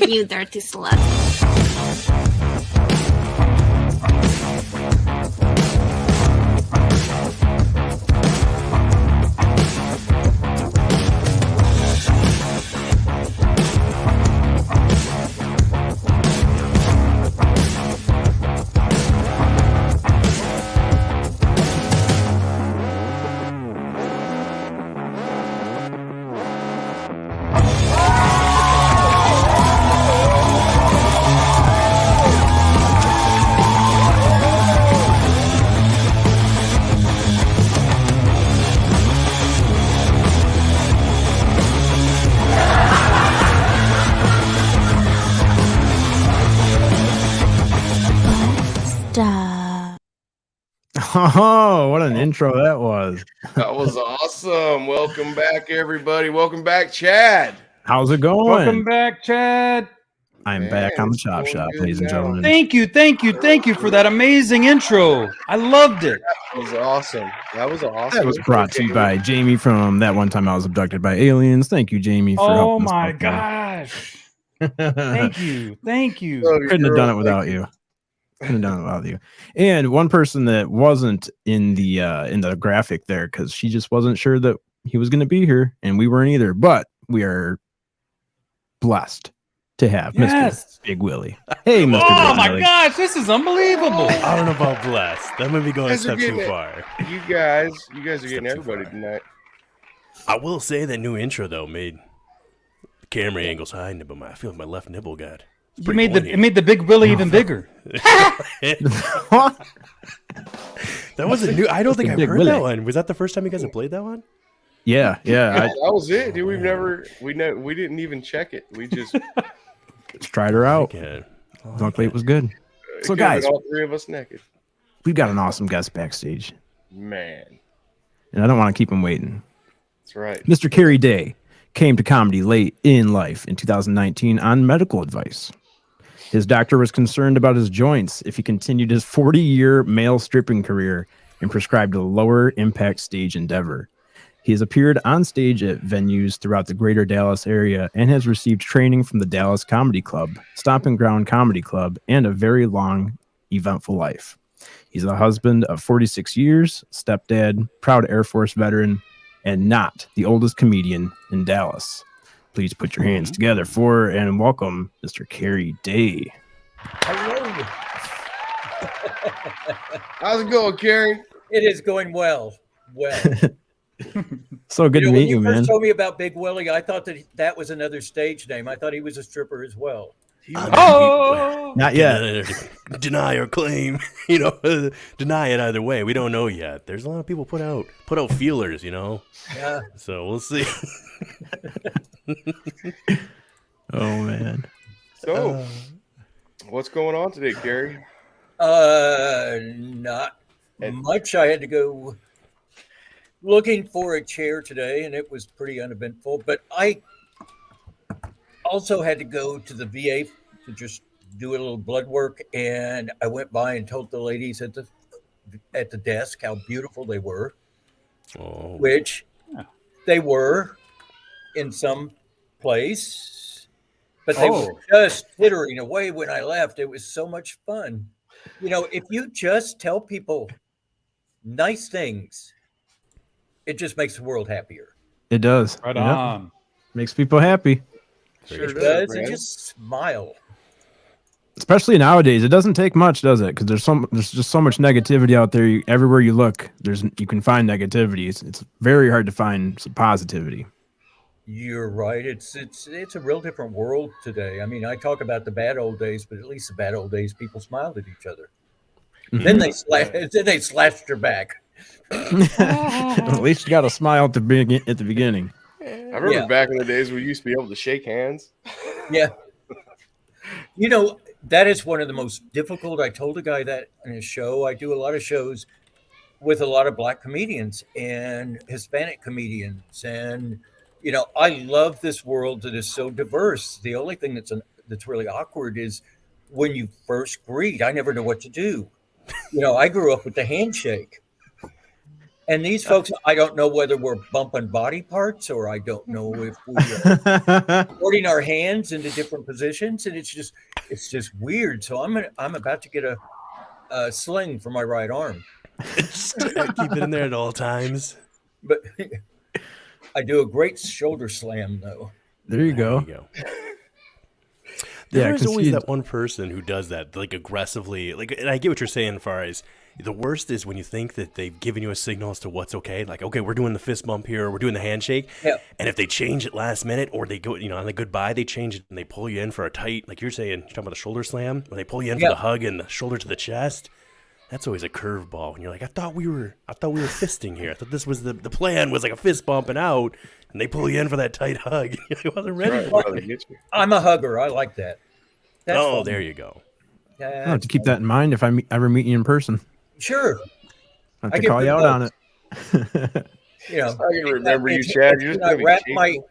You dirty slut. Oh, what an intro that was. That was awesome. Welcome back, everybody. Welcome back, Chad. How's it going? Welcome back, Chad. I'm back on the Chop Shop, ladies and gentlemen. Thank you for that amazing intro. I loved it. That was awesome. That was brought to you by Jamie from That One Time I Was Abducted by Aliens. Thank you, Jamie, for helping us. Oh my gosh. Thank you. Couldn't have done it without you. And one person that wasn't in the graphic there because she just wasn't sure that he was going to be here, and we weren't either. But we are blessed to have Mr. Big Willie. Hey, Mr. Oh Big my Willie. gosh, this is unbelievable. I don't know about blessed. That might be going a step too far. You guys are getting everybody tonight. I will say that new intro though made the camera angles hiding it, but I feel like my left nipple got. It made the Big Willie even bigger. That wasn't new. I don't think I've heard Willie. that one. Was that the first time you guys have played that one? Yeah. That was it, dude. We didn't even check it. We just Tried her out. Okay. Luckily, it was good. So, could've guys, been all three of us naked. we've got an awesome guest backstage, Man, and I don't want to keep him waiting. that's right. Mr. Kerry Day came to comedy late in life in 2019 on medical advice. His doctor was concerned about his joints if he continued his 40-year male stripping career and prescribed a lower impact stage endeavor. He has appeared on stage at venues throughout the greater Dallas area and has received training from the Dallas Comedy Club, Stomping Ground Comedy Club, and a very long, eventful life. He's a husband of 46 years, stepdad, proud Air Force veteran, and not the oldest comedian in Dallas. Please put your hands together for and welcome Mr. Kerry Day. Hello. How's it going, Kerry? It is going well. So good to when meet you, first man. told me about Big Willie, I thought that was another stage name. I thought he was a stripper as well. Not yet. Deny or claim, deny it either way. We don't know yet. There's a lot of people put out feelers, Yeah. So we'll see. Oh, man. So, what's going on today, Kerry? Not much. I had to go looking for a chair today, and it was pretty uneventful. But I also had to go to the VA to just do a little blood work, and I went by and told the ladies at the desk how beautiful they were, which they were in some place, but they were just tittering away when I left. It was so much fun. If you just tell people nice things, it just makes the world happier. It does. Right Yep. on. Makes people happy. Sure It does. man. And just smile. Especially nowadays. It doesn't take much, does it? Because there's just so much negativity out there. Everywhere you look, you can find negativity. It's very hard to find some positivity. You're right. It's a real different world today. I mean, I talk about the bad old days, but at least the bad old days, people smiled at each other. Mhm. Then they slashed your back. At least you got a smile at the beginning. I remember back in the days we used to be able to shake hands. Yeah. That is one of the most difficult. I told a guy that in a show. I do a lot of shows with a lot of Black comedians and Hispanic comedians. And, I love this world that is so diverse. The only thing that's really awkward is when you first greet. I never know what to do. I grew up with the handshake. And these folks, I don't know whether we're bumping body parts or I don't know if we are putting our hands into different positions, and it's just weird. So I'm about to get a sling for my right arm, Just keep it in there at all times. but I do a great shoulder slam though. There you There go. you go. There is always concede. that one person who does that, like aggressively. Like, and I get what you're saying. As far as the worst is when you think that they've given you a signal as to what's okay. Like, okay, we're doing the fist bump here, or we're doing the handshake. Yeah. And if they change it last minute, or they go, on the goodbye, they change it and they pull you in for a tight, like you're saying, you're talking about the shoulder slam, when they pull you in for the hug and the shoulder to the chest. That's always a curveball. And you're like, I thought we were fisting here. I thought this was the plan was like a fist bumping out, and they pull you in for that tight hug. I wasn't ready for it. I'm a hugger. I like that. That's fun. There you go. Yeah, I'll have to keep that in mind if I ever meet you in person. sure. I have I to get call you out on it. You know, I can remember you, Chad. You're just when I gonna be wrap cheap.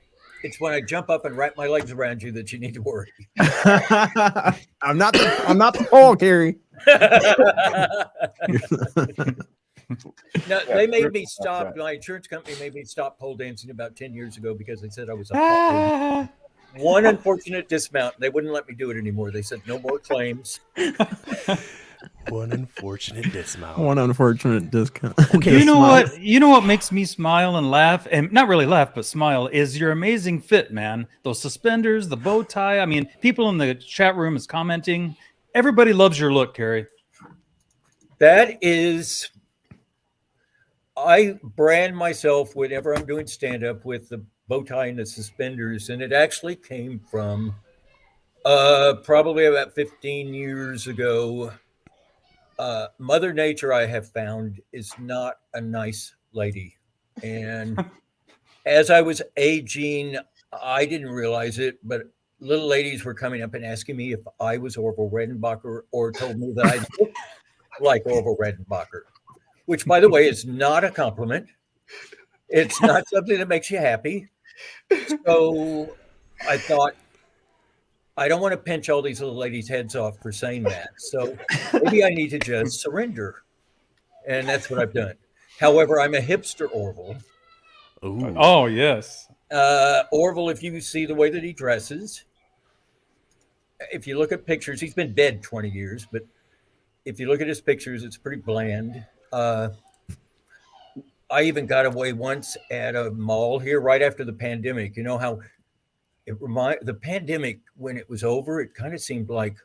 it's when I jump up and wrap my legs around you that you need to worry. I'm not the pole, Kerry. No, Yeah, they made sure. me stop. My insurance company made me stop pole dancing about 10 years ago because they said I was a one unfortunate dismount. They wouldn't let me do it anymore. They said no more claims. One unfortunate dismount. One unfortunate discount. You know what? You know what makes me smile and laugh, and not really laugh, but smile, is your amazing fit, man. Those suspenders, the bow tie. I mean, people in the chat room is commenting. Everybody loves your look, Kerry. That is, I brand myself whenever I'm doing stand up with the bow tie and the suspenders, and it actually came from probably about 15 years ago. Mother Nature, I have found, is not a nice lady. And as I was aging, I didn't realize it, but little ladies were coming up and asking me if I was Orville Redenbacher, or told me that I looked like Orville Redenbacher, which, by the way, is not a compliment. It's not something that makes you happy. So I thought, I don't want to pinch all these little ladies' heads off for saying that. So maybe I need to just surrender. And that's what I've done. However, I'm a hipster Orville. Ooh. Oh, yes. Orville, if you see the way that he dresses, if you look at pictures, he's been dead 20 years, but if you look at his pictures, it's pretty bland. I even got away once at a mall here right after the pandemic. You know how the pandemic, when it was over, it kind of seemed like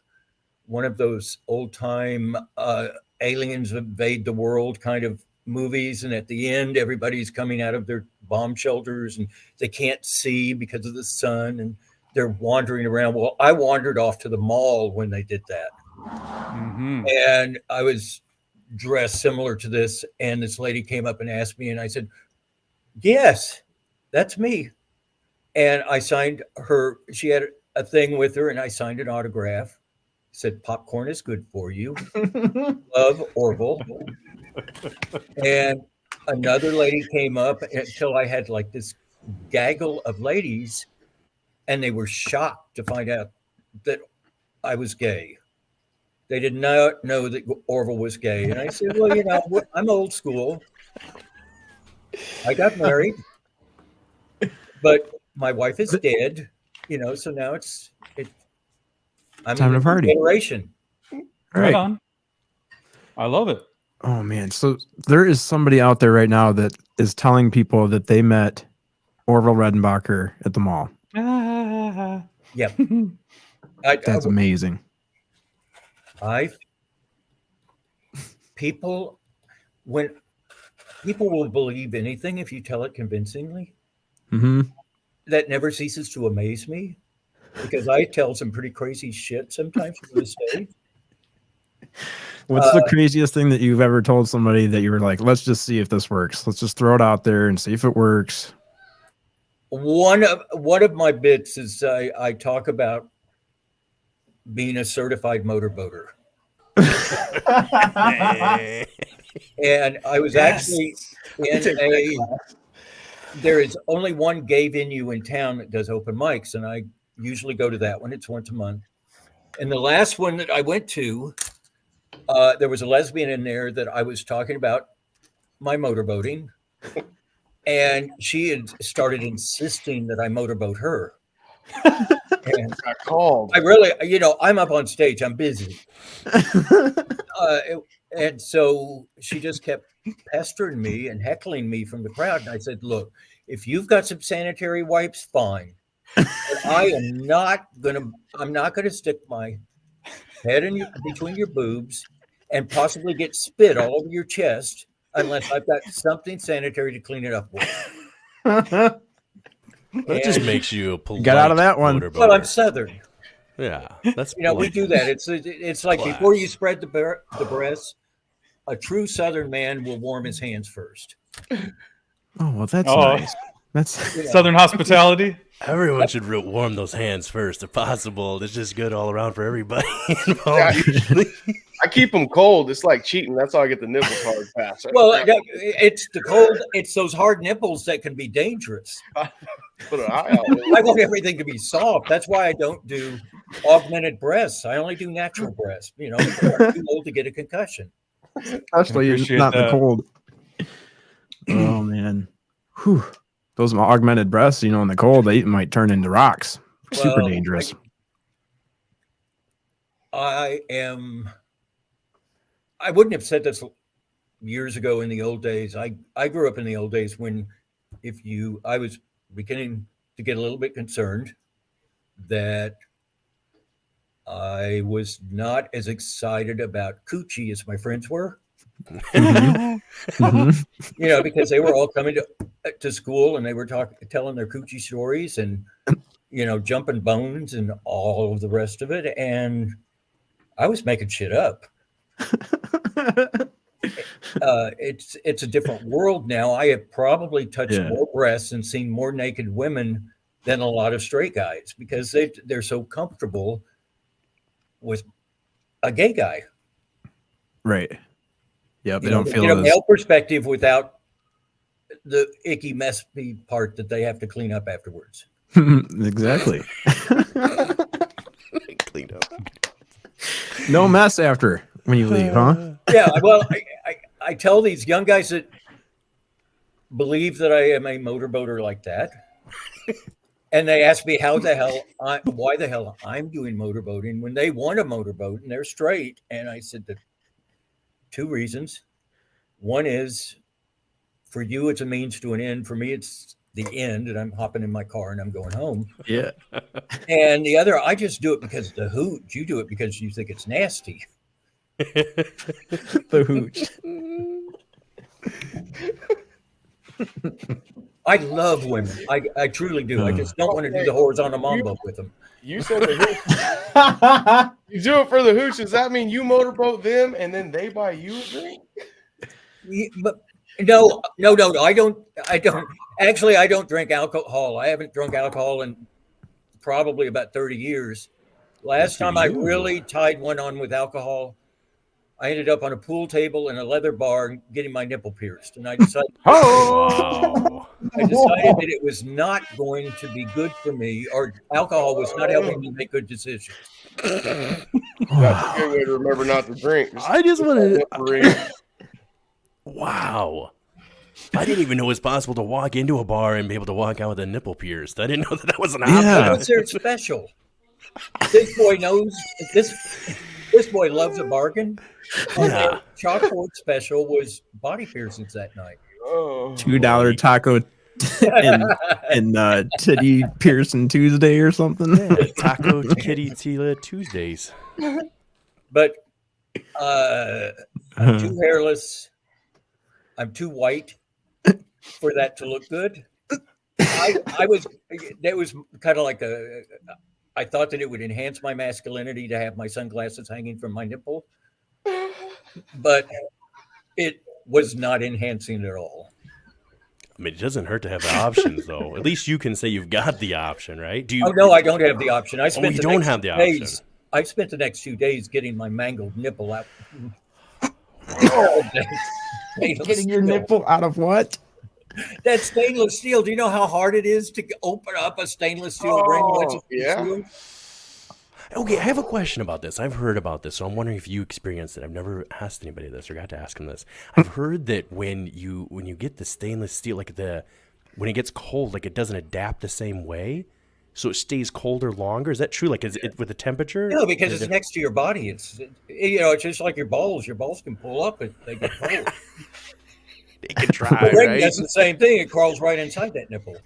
one of those old time aliens invade the world kind of movies. And at the end, everybody's coming out of their bomb shelters and they can't see because of the sun and they're wandering around. Well, I wandered off to the mall when they did that. Mm-hmm. And I was dressed similar to this. And this lady came up and asked me, and I said, yes, that's me. And I signed her. She had a thing with her, and I signed an autograph. Said, popcorn is good for you. Love, Orville. And another lady came up until I had like this gaggle of ladies, and they were shocked to find out that I was gay. They did not know that Orville was gay. And I said, well, you know, I'm old school. I got married, but my wife is dead, you know, so now I'm time in to a party. generation. All Right right. on. I love it. Oh man, so there is somebody out there right now that is telling people that they met Orville Redenbacher at the mall. Yeah. That's amazing. When people will believe anything if you tell it convincingly, Mm-hmm. that never ceases to amaze me because I tell some pretty crazy shit sometimes to this day. What's the craziest thing that you've ever told somebody that you were like, let's just see if this works. Let's just throw it out there and see if it works. One of my bits is I talk about being a certified motorboater. And I was actually there is only one gay venue in town that does open mics, and I usually go to that one. It's once a month. And the last one that I went to, there was a lesbian in there that I was talking about my motorboating, and she had started insisting that I motorboat her. And Got called. I really, I'm up on stage, I'm busy. And so she just kept pestering me and heckling me from the crowd. And I said, look, if you've got some sanitary wipes, fine. But I'm not gonna stick my head between your boobs and possibly get spit all over your chest unless I've got something sanitary to clean it up with. That just makes you a polite Got out of that one. motorboater. Well, I'm Southern. Yeah, that's We polite. do that. It's like Class. before you spread the breast, a true Southern man will warm his hands first. Oh, well, that's Oh. nice. That's Southern hospitality. Everyone should warm those hands first, if possible. It's just good all around for everybody Yeah, involved. Usually. I keep them cold. It's like cheating. That's how I get the nipple card pass. Well, it's the cold. It's those hard nipples that can be dangerous. Put an eye out. I want everything to be soft. That's why I don't do augmented breasts. I only do natural breasts. I'm too old to get a concussion. especially appreciate not in the that. cold. Oh man, whew. Those augmented breasts, in the cold, they might turn into rocks. Super Well, dangerous. I wouldn't have said this years ago in the old days. I grew up in the old days when I was beginning to get a little bit concerned that I was not as excited about coochie as my friends were. Mhm. Because they were all coming to school and they were telling their coochie stories and jumping bones and all of the rest of it, and I was making shit up. It's a different world now. I have probably touched more breasts and seen more naked women than a lot of straight guys because they're so comfortable with a gay guy. Right. Yep. They don't feel as male perspective without the icky, messy part that they have to clean up afterwards. exactly. Cleaned up. No mess after when you leave, huh? Yeah. Well, I tell these young guys that believe that I am a motorboater like that, and they ask me why the hell I'm doing motorboating when they want a motorboat and they're straight. And I said that 2 reasons. One is for you, it's a means to an end. For me, it's the end, and I'm hopping in my car and I'm going home. Yeah. And the other, I just do it because of the hoot. You do it because you think it's nasty. The hooch. I love women. I truly do. I just don't want to do the horizontal mambo with them. You said the hooch. You do it for the hooch. Does that mean you motorboat them and then they buy you a drink? But no. I don't. Actually, I don't drink alcohol. I haven't drunk alcohol in probably about 30 years. Last time I really tied one on with alcohol, I ended up on a pool table in a leather bar getting my nipple pierced. And I decided, Wow. that it was not going to be good for me, or alcohol was not helping me make good decisions. That's a good way to remember not to drink. I just want to. to. Wow. I didn't even know it was possible to walk into a bar and be able to walk out with a nipple pierced. I didn't know that was an option. Yeah. Because they're special. This boy knows this boy loves a bargain. Yeah. Chalkboard special was body piercings that night. Oh. $2 taco and titty piercing Tuesday or something. Taco Kitty Tila Tuesdays. But I'm too hairless. I'm too white for that to look good. That was kind of like I thought that it would enhance my masculinity to have my sunglasses hanging from my nipple, but it was not enhancing at all. I mean, it doesn't hurt to have the options, though. At least you can say you've got the option, right? Do you? Oh no, I don't have the option. I spent you the don't next have the 2 option. days. I spent the next 2 days getting my mangled nipple out. Getting your nipple out of what? That stainless steel. Do you know how hard it is to open up a stainless steel ring once it's yeah. sealed? Okay, I have a question about this. I've heard about this, so I'm wondering if you experienced it. I've never asked anybody this or got to ask them this. I've heard that when you get the stainless steel, when it gets cold, like it doesn't adapt the same way, so it stays colder longer. Is that true? Like, is it with the temperature? No, because it's next to your body. It's it's just like your balls. Your balls can pull up if they get cold. They can try, The ring right? does the same thing. It crawls right inside that nipple.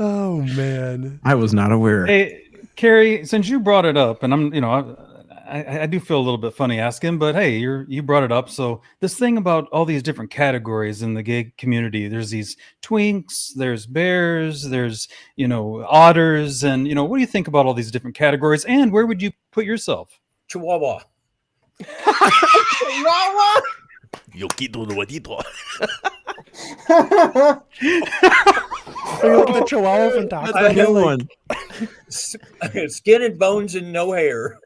Oh man, I was not aware. Hey, Kerry, since you brought it up, and I do feel a little bit funny asking, but hey, you brought it up. So this thing about all these different categories in the gay community, there's these twinks, there's bears, there's otters, and what do you think about all these different categories? And where would you put yourself? Chihuahua. Yoquito Duetito. The Chihuahua from Taco That's a Bell. good one. Skin and bones and no hair.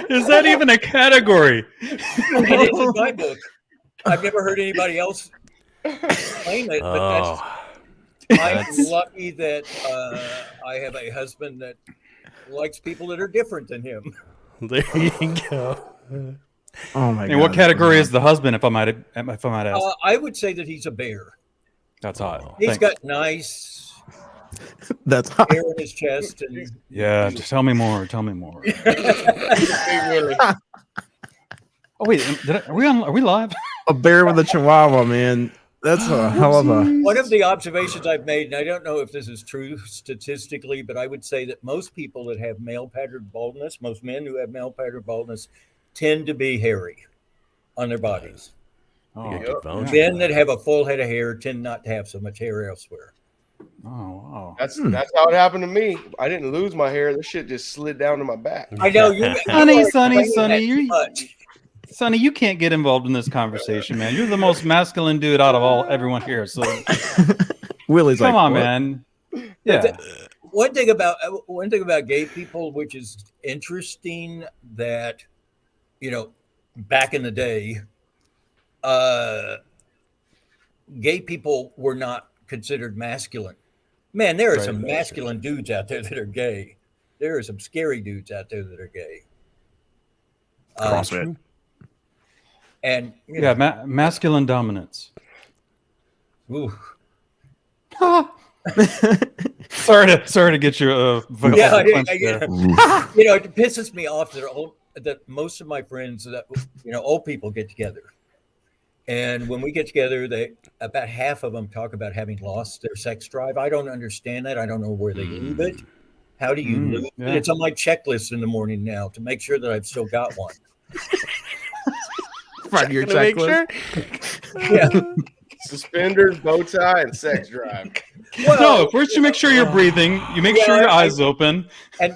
Is that even a category? It is in my book. I've never heard anybody else claim it, but I'm lucky that I have a husband that likes people that are different than him. There you go. Oh my god! And what category is the husband, if I might ask? I would say that he's a bear. That's hot. He's Thanks. got nice That's hot. hair in his chest. And Yeah, just tell me more. Tell me more. Big Willie. Oh wait, are we live? A bear with a chihuahua, man. That's a hell of a. one of the observations I've made, and I don't know if this is true statistically, but I would say that most people that have male pattern baldness, most men who have male pattern baldness, tend to be hairy on their bodies. Oh, You got good bones. Men that have a full head of hair tend not to have so much hair elsewhere. oh wow. That's how it happened to me. I didn't lose my hair. This shit just slid down to my back. I know you, Sonny, are Sonny, explaining Sonny, that too you- much. Sonny, you can't get involved in this conversation, man. You're the most masculine dude out of everyone here. So Willie's come like, on, what? man. Yeah. One thing about gay people, which is interesting, that back in the day, gay people were not considered masculine. Man, there are some masculine dudes out there that are gay. There are some scary dudes out there that are gay. CrossFit. And Yeah, masculine dominance. ooh. Sorry to get you Yeah, there. it pisses me off that most of my friends that old people get together, and when we get together, about half of them talk about having lost their sex drive. I don't understand that. I don't know where they leave it. How do you lose it? yeah. It's on my checklist in the morning now to make sure that I've still got one. Find your Gonna make checklist. sure. Yeah. Suspenders, bow tie, and sex drive. No, first you make sure you're breathing. You make sure your eyes open. And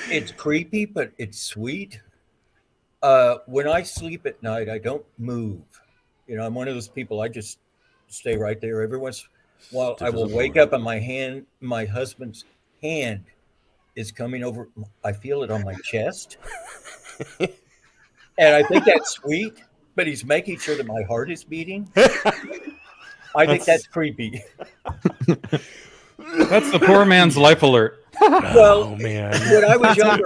it's creepy, but it's sweet. When I sleep at night, I don't move. I'm one of those people. I just stay right there. Every once in a while, I will wake up and my husband's hand is coming over. I feel it on my chest, and I think that's sweet. But he's making sure that my heart is beating. I think that's creepy. That's the poor man's life alert. Well, Oh man. when I was younger,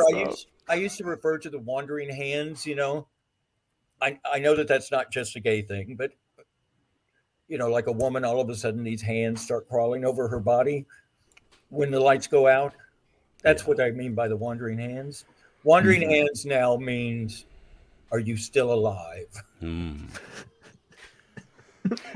I used to refer to the wandering hands. I know that that's not just a gay thing, but like a woman, all of a sudden these hands start crawling over her body when the lights go out. That's what I mean by the wandering hands. Wandering hands now means, are you still alive?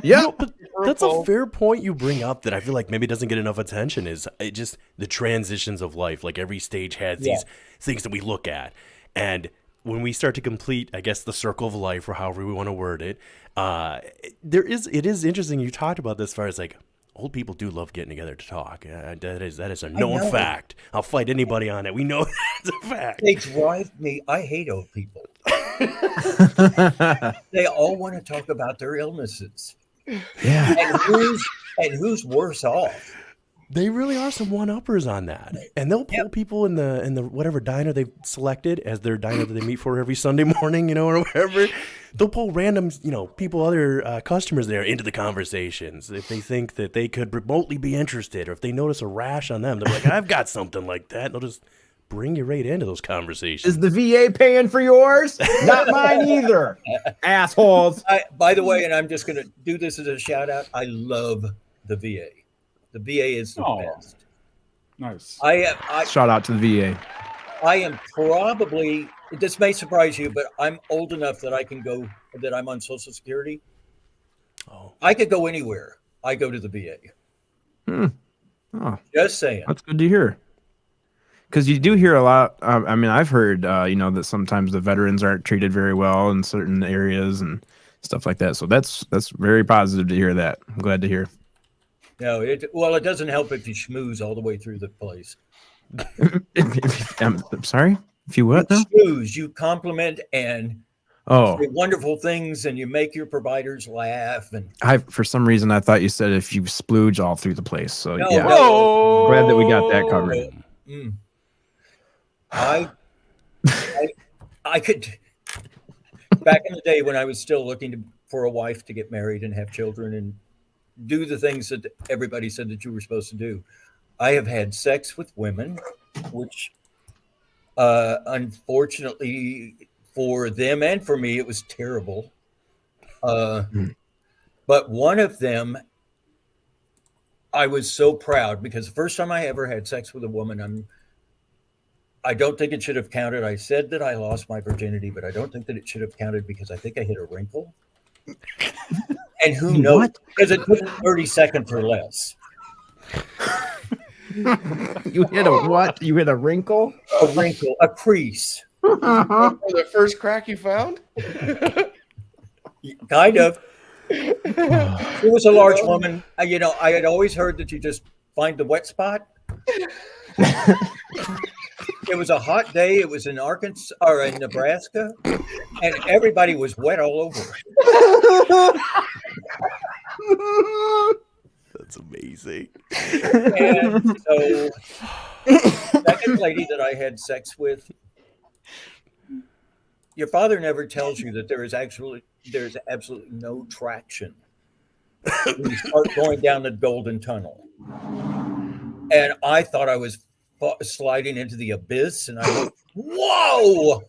Yeah. But that's a fair point you bring up that I feel like maybe doesn't get enough attention is just the transitions of life. Like every stage has these things that we look at. And when we start to complete, I guess, the circle of life or however we want to word it, it is interesting. You talked about this as far as like old people do love getting together to talk. That is a known fact. I'll fight anybody on it. We know that's a fact. They drive me. I hate old people. They all want to talk about their illnesses. Yeah. And who's worse off? They really are some one-uppers on that, and they'll pull people in the whatever diner they've selected as their diner that they meet for every Sunday morning, or whatever. They'll pull random, people, other customers there into the conversations if they think that they could remotely be interested, or if they notice a rash on them, they're like, "I've got something like that." And they'll just bring you right into those conversations. Is the VA paying for yours? Not mine either. Assholes. By the way, and I'm just going to do this as a shout out. I love the VA. The VA is the best. Nice. Shout out to the VA. I am probably, this may surprise you, but I'm old enough that that I'm on Social Security. Oh. I could go anywhere. I go to the VA. Oh, just saying. That's good to hear. Because you do hear a lot. I've heard, that sometimes the veterans aren't treated very well in certain areas and stuff like that. So that's very positive to hear that. I'm glad to hear. No, it doesn't help if you schmooze all the way through the place. I'm sorry? If you what? Schmooze, you compliment and say wonderful things, and you make your providers laugh. And for some reason, I thought you said if you splooge all through the place. So no, yeah, no. Glad that we got that covered. I could, back in the day when I was still looking for a wife to get married and have children and do the things that everybody said that you were supposed to do, I have had sex with women, which unfortunately for them and for me, it was terrible. But one of them, I was so proud because the first time I ever had sex with a woman, I don't think it should have counted. I said that I lost my virginity, but I don't think that it should have counted because I think I hit a wrinkle. And who knows? What? Because it took 30 seconds or less. You hit a what? You hit a wrinkle? A wrinkle, a crease. The first crack you found? Kind of. It was a large woman. I had always heard that you just find the wet spot. It was a hot day. It was in Arkansas or in Nebraska, and everybody was wet all over. That's amazing. And so, the second lady that I had sex with, your father never tells you that there's absolutely no traction when you start going down the Golden Tunnel. And I thought I was sliding into the abyss, and I went, "Whoa!"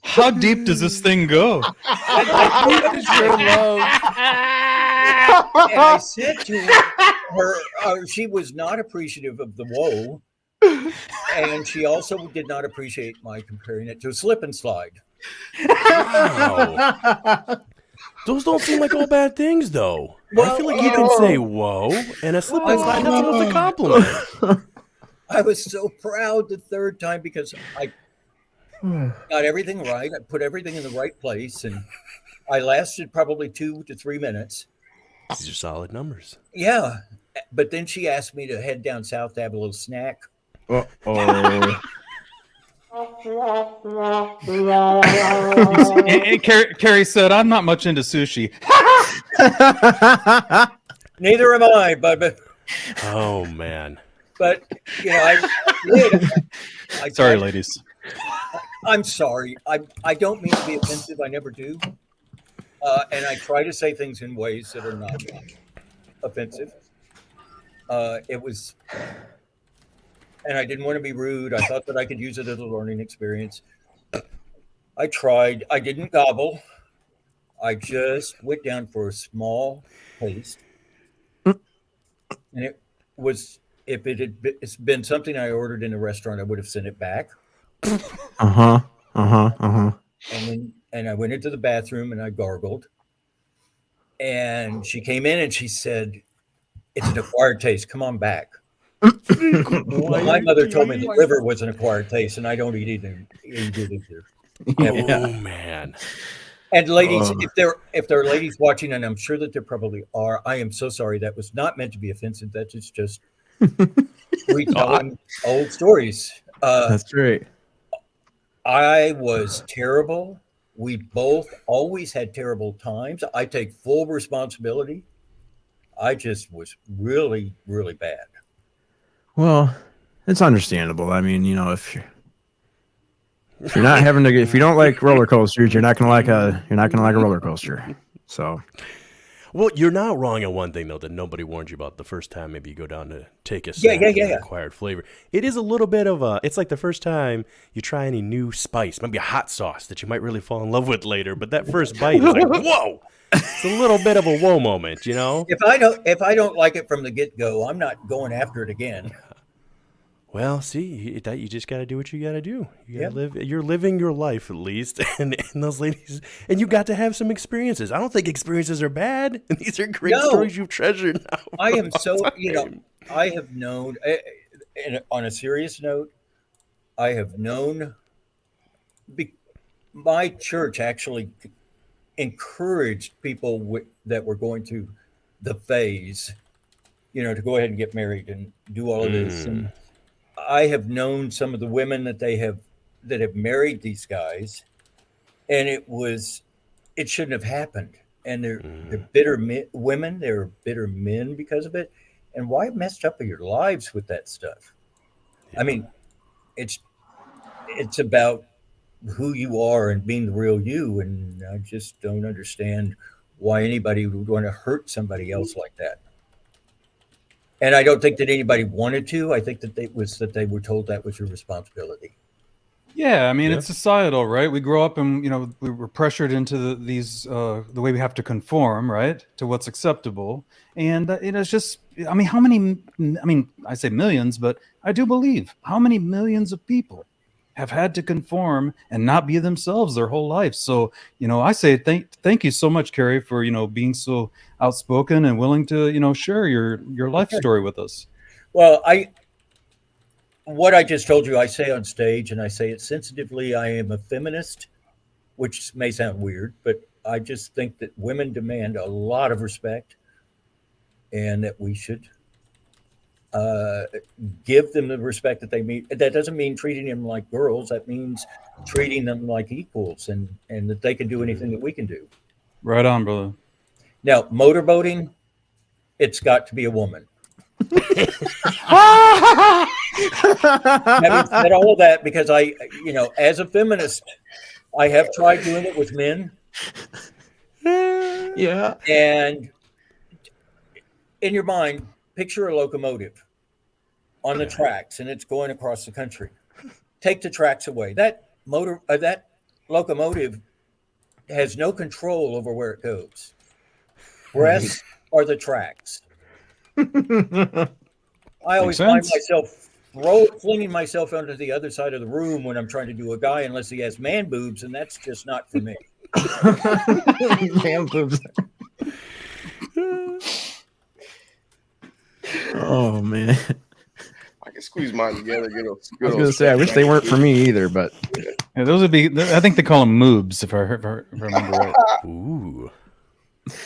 How deep does this thing go? What is your love? And I said to her, she was not appreciative of the whoa, and she also did not appreciate my comparing it to a slip and slide. Wow. Those don't seem like all bad things, though. I feel like you can say "whoa" and a slip and slide. That's almost a compliment. I was so proud the third time because I got everything right. I put everything in the right place, and I lasted probably 2 to 3 minutes. These are solid numbers. Yeah, but then she asked me to head down south to have a little snack. And Kerry said, "I'm not much into sushi." Neither am I, but Oh man. But Sorry, ladies. I'm sorry. I don't mean to be offensive. I never do. And I try to say things in ways that are not offensive. It was, and I didn't want to be rude. I thought that I could use it as a learning experience. I tried. I didn't gobble. I just went down for a small taste. And it was, if it's been something I ordered in a restaurant, I would have sent it back. And I went into the bathroom and I gargled. And she came in and she said, "It's an acquired taste. Come on back." Well, my mother told me the liver was an acquired taste, and I don't eat it either. Oh man. And ladies, if there are ladies watching, and I'm sure that there probably are, I am so sorry. That was not meant to be offensive. That is just retelling old stories. That's great. I was terrible. We both always had terrible times. I take full responsibility. I just was really, really bad. Well, it's understandable. I mean, if you're not having to, if you don't like roller coasters, you're not gonna like a roller coaster. So, Well, you're not wrong on one thing though that nobody warned you about the first time. Maybe you go down to take a snack and an acquired flavor. It is a little bit of a. It's like the first time you try any new spice, maybe a hot sauce that you might really fall in love with later. But that first bite is like, whoa! It's a little bit of a whoa moment, you know. If I don't like it from the get go, I'm not going after it again. Well, see, you just got to do what you got to do. You got to live. You're living your life at least, and those ladies, and you got to have some experiences. I don't think experiences are bad. These are great stories you've treasured now. I am so I have known. And on a serious note, I have known. My church actually encouraged people that were going through the phase, to go ahead and get married and do all of this. And I have known some of the women that have married these guys, and it shouldn't have happened. And they're bitter women, they're bitter men because of it. And why messed up your lives with that stuff? Yeah. I mean, it's about who you are and being the real you. And I just don't understand why anybody would want to hurt somebody else like that. And I don't think that anybody wanted to. I think that they were told that was your responsibility. Yeah, I mean, it's societal, right? We grow up and, we were pressured into the way we have to conform, right, to what's acceptable. And it's just, I mean, I say millions, but I do believe how many millions of people have had to conform and not be themselves their whole life. So, I say thank you so much, Kerry, for, being so outspoken and willing to, share your life story with us. Well, what I just told you, I say on stage, and I say it sensitively. I am a feminist, which may sound weird, but I just think that women demand a lot of respect, and that we should give them the respect that they mean. That doesn't mean treating them like girls. That means treating them like equals, and that they can do anything that we can do. Right on, brother. Now, motorboating, it's got to be a woman. Having said all of that, because as a feminist, I have tried doing it with men. Yeah. And in your mind, picture a locomotive on the tracks, and it's going across the country. Take the tracks away. That locomotive has no control over where it goes. Breasts are the tracks. I always find myself flinging myself onto the other side of the room when I'm trying to do a guy, unless he has man boobs, and that's just not for me. Man boobs. Oh man, I can squeeze mine together. I was gonna say, I wish they weren't for me either, but yeah, those would be. I think they call them moobs, if I remember right. Ooh.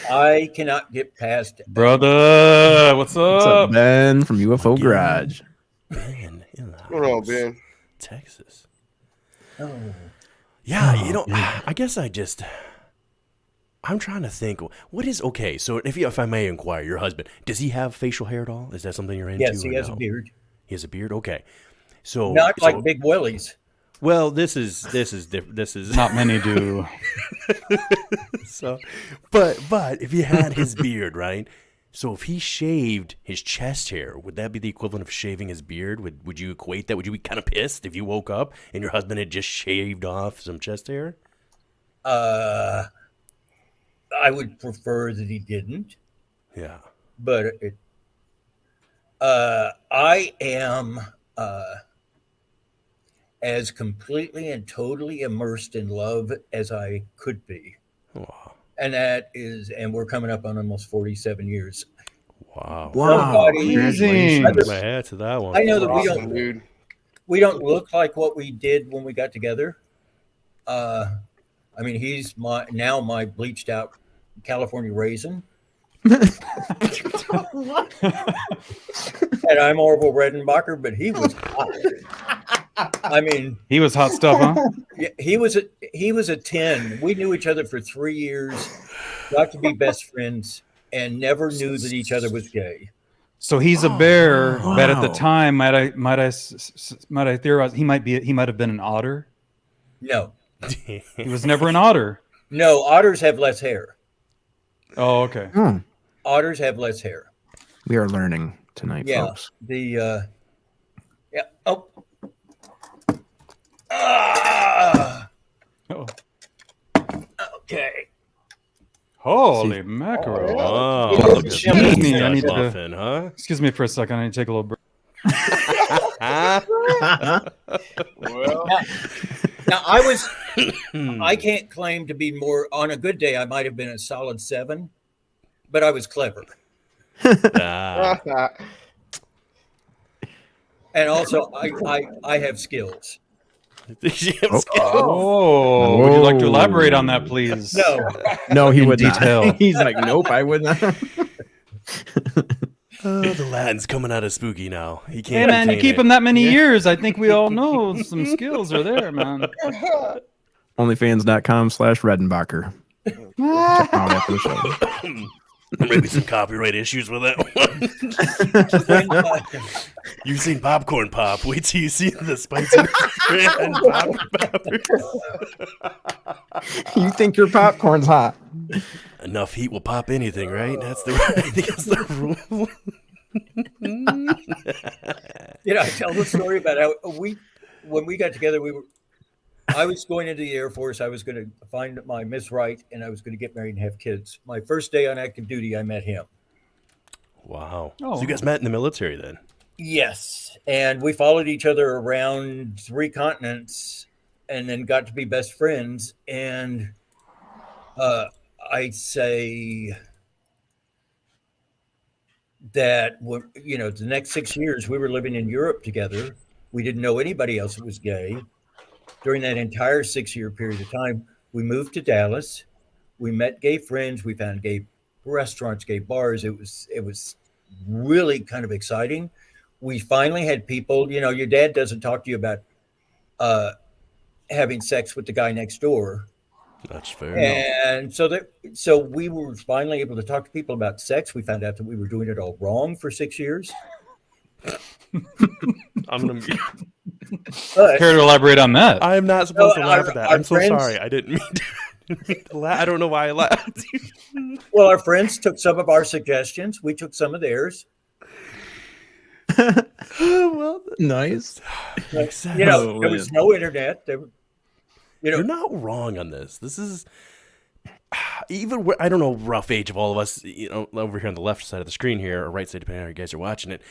I cannot get past it. Brother, what's up? Ben from UFO Garage? Ben in the house. What's going on, Ben? Texas. Oh. Yeah, I guess I'm trying to think. What is okay? So, if I may inquire, your husband, does he have facial hair at all? Is that something you're into? Yes, he has a beard. He has a beard. Okay, so not like Big Willies. Well, this is different. This is not many do. So, but if he had his beard, right? So if he shaved his chest hair, would that be the equivalent of shaving his beard? Would you equate that? Would you be kind of pissed if you woke up and your husband had just shaved off some chest hair? I would prefer that he didn't. Yeah. But I am as completely and totally immersed in love as I could be. Wow. And we're coming up on almost 47 years. Wow. Amazing. My hat to that one. I know that we don't look like what we did when we got together. I mean, he's my bleached out California raisin. And I'm Orville Redenbacher, but he was hot. I mean, he was hot stuff, huh? Yeah, he was a 10. We knew each other for 3 years, got to be best friends, and never knew that each other was gay. So he's a bear, wow. but at the Wow. time, might I theorize he might have been an otter. No, He was never an otter. no, otters have less hair. Oh, okay. Hmm. Otters have less hair. We are learning tonight, Yeah, folks. yeah. Oh. Ah, Oh. okay. Holy mackerel! Oh, Yeah. look at Excuse this me, I Dutch need to- muffin, huh? Excuse me for a second. I need to take a little break. Well, Now I can't claim to be more. On a good day, I might have been a solid 7, but I was clever, Ah, and also I have skills. Oh, would you like to Whoa. elaborate on that, please? No, No, he In would detail. not. He's like, nope, I would not. Oh, the Latin's coming out of spooky now. He Hey can't. man, you contain keep it. him that many years. I think we all know some skills are there, man. Onlyfans.com/Redenbacher. Check him out after the show. Maybe some copyright issues with that one. You've seen Popcorn Pop. Wait till you see the spicy and You think your popcorn's hot? Enough heat will pop anything, right? I think that's the rule. Did I tell the story about how when we got together, I was going into the Air Force. I was going to find my Miss Right, and I was going to get married and have kids. My first day on active duty, I met him. Wow. Oh. So you guys met in the military then? Yes, and we followed each other around 3 continents, and then got to be best friends. And I'd say that the next 6 years we were living in Europe together. We didn't know anybody else that was gay. During that entire 6-year period of time, we moved to Dallas. We met gay friends. We found gay restaurants, gay bars. It was really kind of exciting. We finally had people. Your dad doesn't talk to you about having sex with the guy next door. That's fair enough. And so we were finally able to talk to people about sex. We found out that we were doing it all wrong for 6 years. I'm gonna be, But Care to elaborate on that? I'm not supposed to No, laugh at that. our I'm so friends- sorry. I didn't mean to laugh. I don't know why I laughed. well, our friends took some of our suggestions. We took some of theirs. Well, Nice. makes sense. There was no internet. You're not wrong on this. This is even I don't know, rough age of all of us, over here on the left side of the screen here, or right side, depending on how you guys are watching it.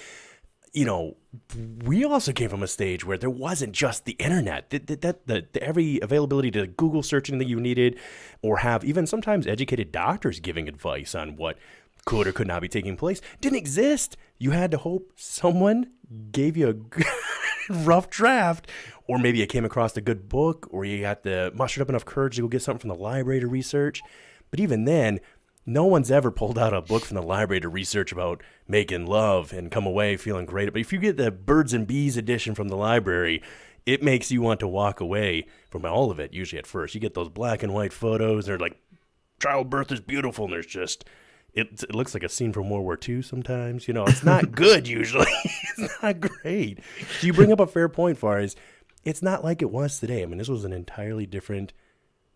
We also came from a stage where there wasn't just the internet. The every availability to Google search anything you needed, or have even sometimes educated doctors giving advice on what could or could not be taking place didn't exist. You had to hope someone gave you a rough draft, or maybe you came across a good book, or you had to mustered up enough courage to go get something from the library to research. But even then, no one's ever pulled out a book from the library to research about making love and come away feeling great. But if you get the Birds and Bees edition from the library, it makes you want to walk away from all of it, usually at first. You get those black and white photos, they're like, childbirth is beautiful, and there's just, it looks like a scene from World War II sometimes. It's not good usually. It's not great. So you bring up a fair point, far as it's not like it was today. I mean, this was an entirely different,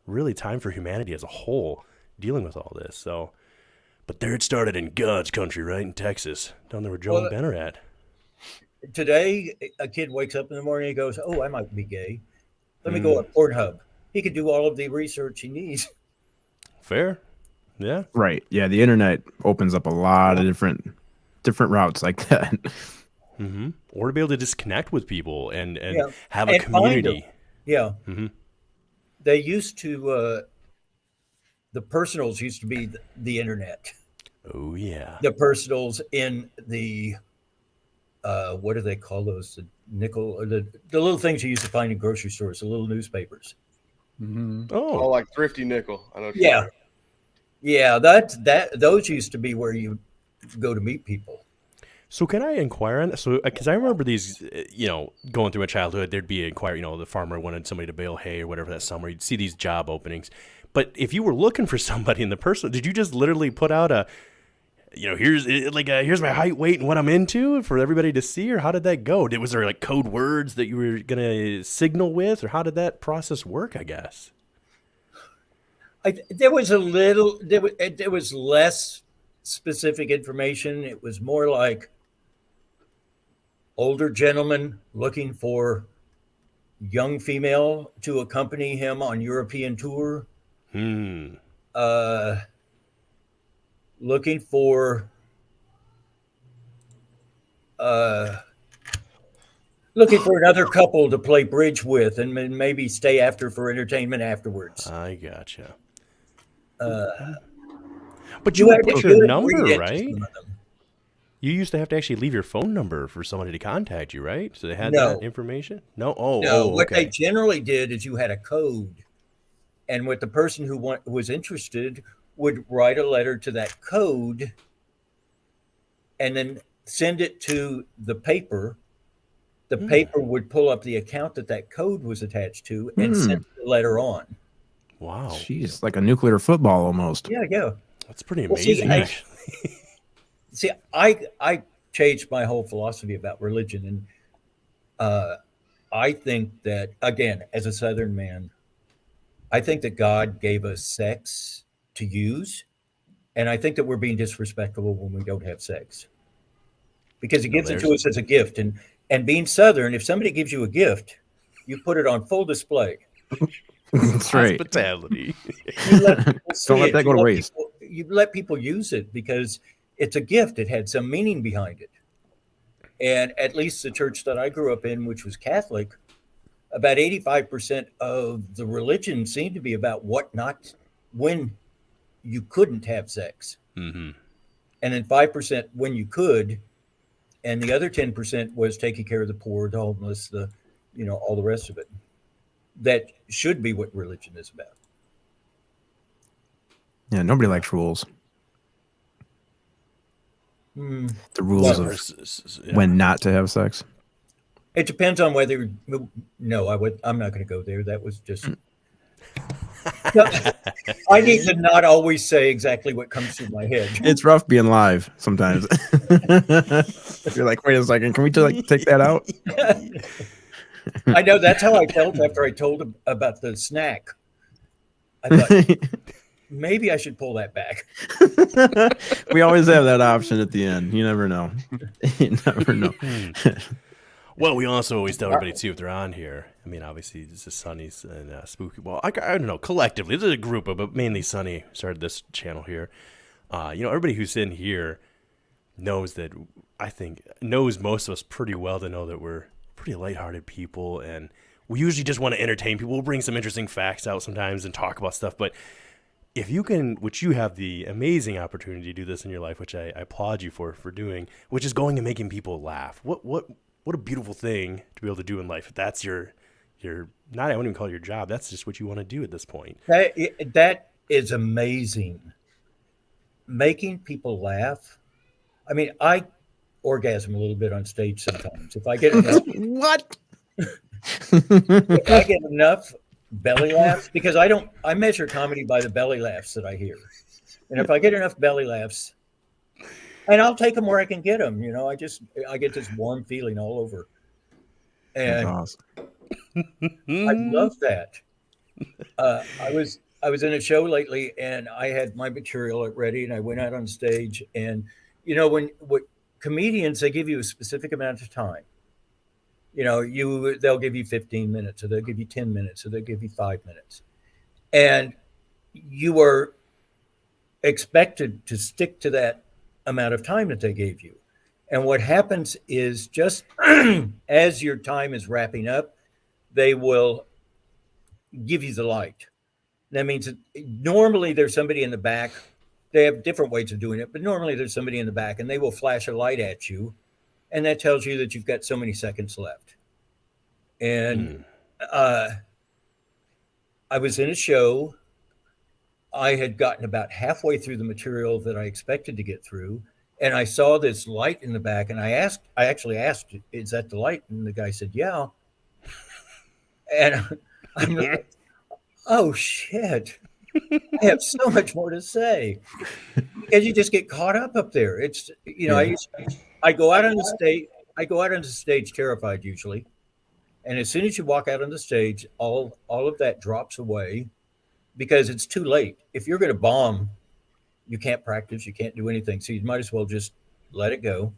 really, time for humanity as a whole, dealing with all this. So, but there it started in God's country, right in Texas, down there where Joe and Ben are at. Today, a kid wakes up in the morning and goes, "Oh, I might be gay. Let me go on Pornhub." He could do all of the research he needs. Fair, yeah. Right. Yeah, the internet opens up a lot of different routes like that. Mm-hmm. Or to be able to just connect with people and Yeah. have a And find community. them. Yeah. Mm-hmm. They used to, the personals used to be the internet. Oh yeah. The personals in the, what do they call those? The nickel, or the little things you used to find in grocery stores, the little newspapers. Mm-hmm. oh, Oh, like Thrifty Nickel. I know. what you're Yeah. talking Yeah, those used to be where you go to meet people. so can I inquire on that? So, because I remember these, going through my childhood, there'd be inquire. The farmer wanted somebody to bale hay or whatever that summer. You'd see these job openings. But if you were looking for somebody in the person, did you just literally put out here's my height, weight, and what I'm into for everybody to see, or how did that go? Was there like code words that you were gonna signal with, or how did that process work? I guess. There was a little. There was less specific information. It was more like older gentleman looking for young female to accompany him on European tour. Looking for another couple to play bridge with and maybe stay after for entertainment afterwards. I gotcha. But you would put your number, right? You used to have to actually leave your phone number for somebody to contact you, right? So they had that information? No? No, what they generally did is you had a code, and what the person who was interested would write a letter to that code and then send it to the paper. The paper would pull up the account that code was attached to and send the letter on. Wow. Jeez, like a nuclear football almost. Yeah. That's pretty amazing, actually. See, I changed my whole philosophy about religion, and I think that, again, as a Southern man, I think that God gave us sex to use, and I think that we're being disrespectful when we don't have sex, because He gives it to us as a gift. And being Southern, if somebody gives you a gift, you put it on full display. That's right. Hospitality. Don't let that go to waste. You let people use it because it's a gift. It had some meaning behind it. And at least the church that I grew up in, which was Catholic, about 85% of the religion seemed to be about when you couldn't have sex. Mm-hmm. And then 5% when you could. And the other 10% was taking care of the poor, the homeless, all the rest of it. That should be what religion is about. Yeah, nobody likes rules. The rules of when not to have sex. It depends on whether. No, I'm not going to go there. That was just. I need to not always say exactly what comes through my head. It's rough being live sometimes. You're like, wait a second, can we take that out? I know, that's how I felt after I told him about the snack. I thought maybe I should pull that back. We always have that option at the end. You never know. You never know. Well, we also always tell everybody too if they're on here. I mean, obviously this is Sonny's and Spooky. Well, I don't know. Collectively, this is a group of, but mainly Sonny started this channel here. Everybody who's in here knows most of us pretty well to know that we're pretty lighthearted people, and we usually just want to entertain people. We'll bring some interesting facts out sometimes and talk about stuff. But if you can, which you have the amazing opportunity to do this in your life, which I applaud you for doing, which is going and making people laugh. What a beautiful thing to be able to do in life. If that's your not, I wouldn't even call it your job. That's just what you want to do at this point. That is amazing. Making people laugh. I mean, I orgasm a little bit on stage sometimes. If I get enough, if I get enough belly laughs, because I measure comedy by the belly laughs that I hear. And if I get enough belly laughs, and I'll take them where I can get them. I get this warm feeling all over. And that's awesome. I love that. I was in a show lately, and I had my material ready, and I went out on stage. And what comedians, they give you a specific amount of time. They'll give you 15 minutes, or they'll give you 10 minutes, or they'll give you 5 minutes, and you are expected to stick to that amount of time that they gave you. And what happens is, just as your time is wrapping up, they will give you the light. That means that normally there's somebody in the back. They have different ways of doing it, but normally there's somebody in the back, and they will flash a light at you, and that tells you that you've got so many seconds left. And I was in a show. I had gotten about halfway through the material that I expected to get through, and I saw this light in the back, and I actually asked, "Is that the light?" And the guy said, "Yeah." And I'm like, "Oh shit." I have so much more to say because you just get caught up there. It's I go out on the stage. I go out on the stage terrified usually, and as soon as you walk out on the stage, all of that drops away because it's too late. If you're going to bomb, you can't practice, you can't do anything, so you might as well just let it go.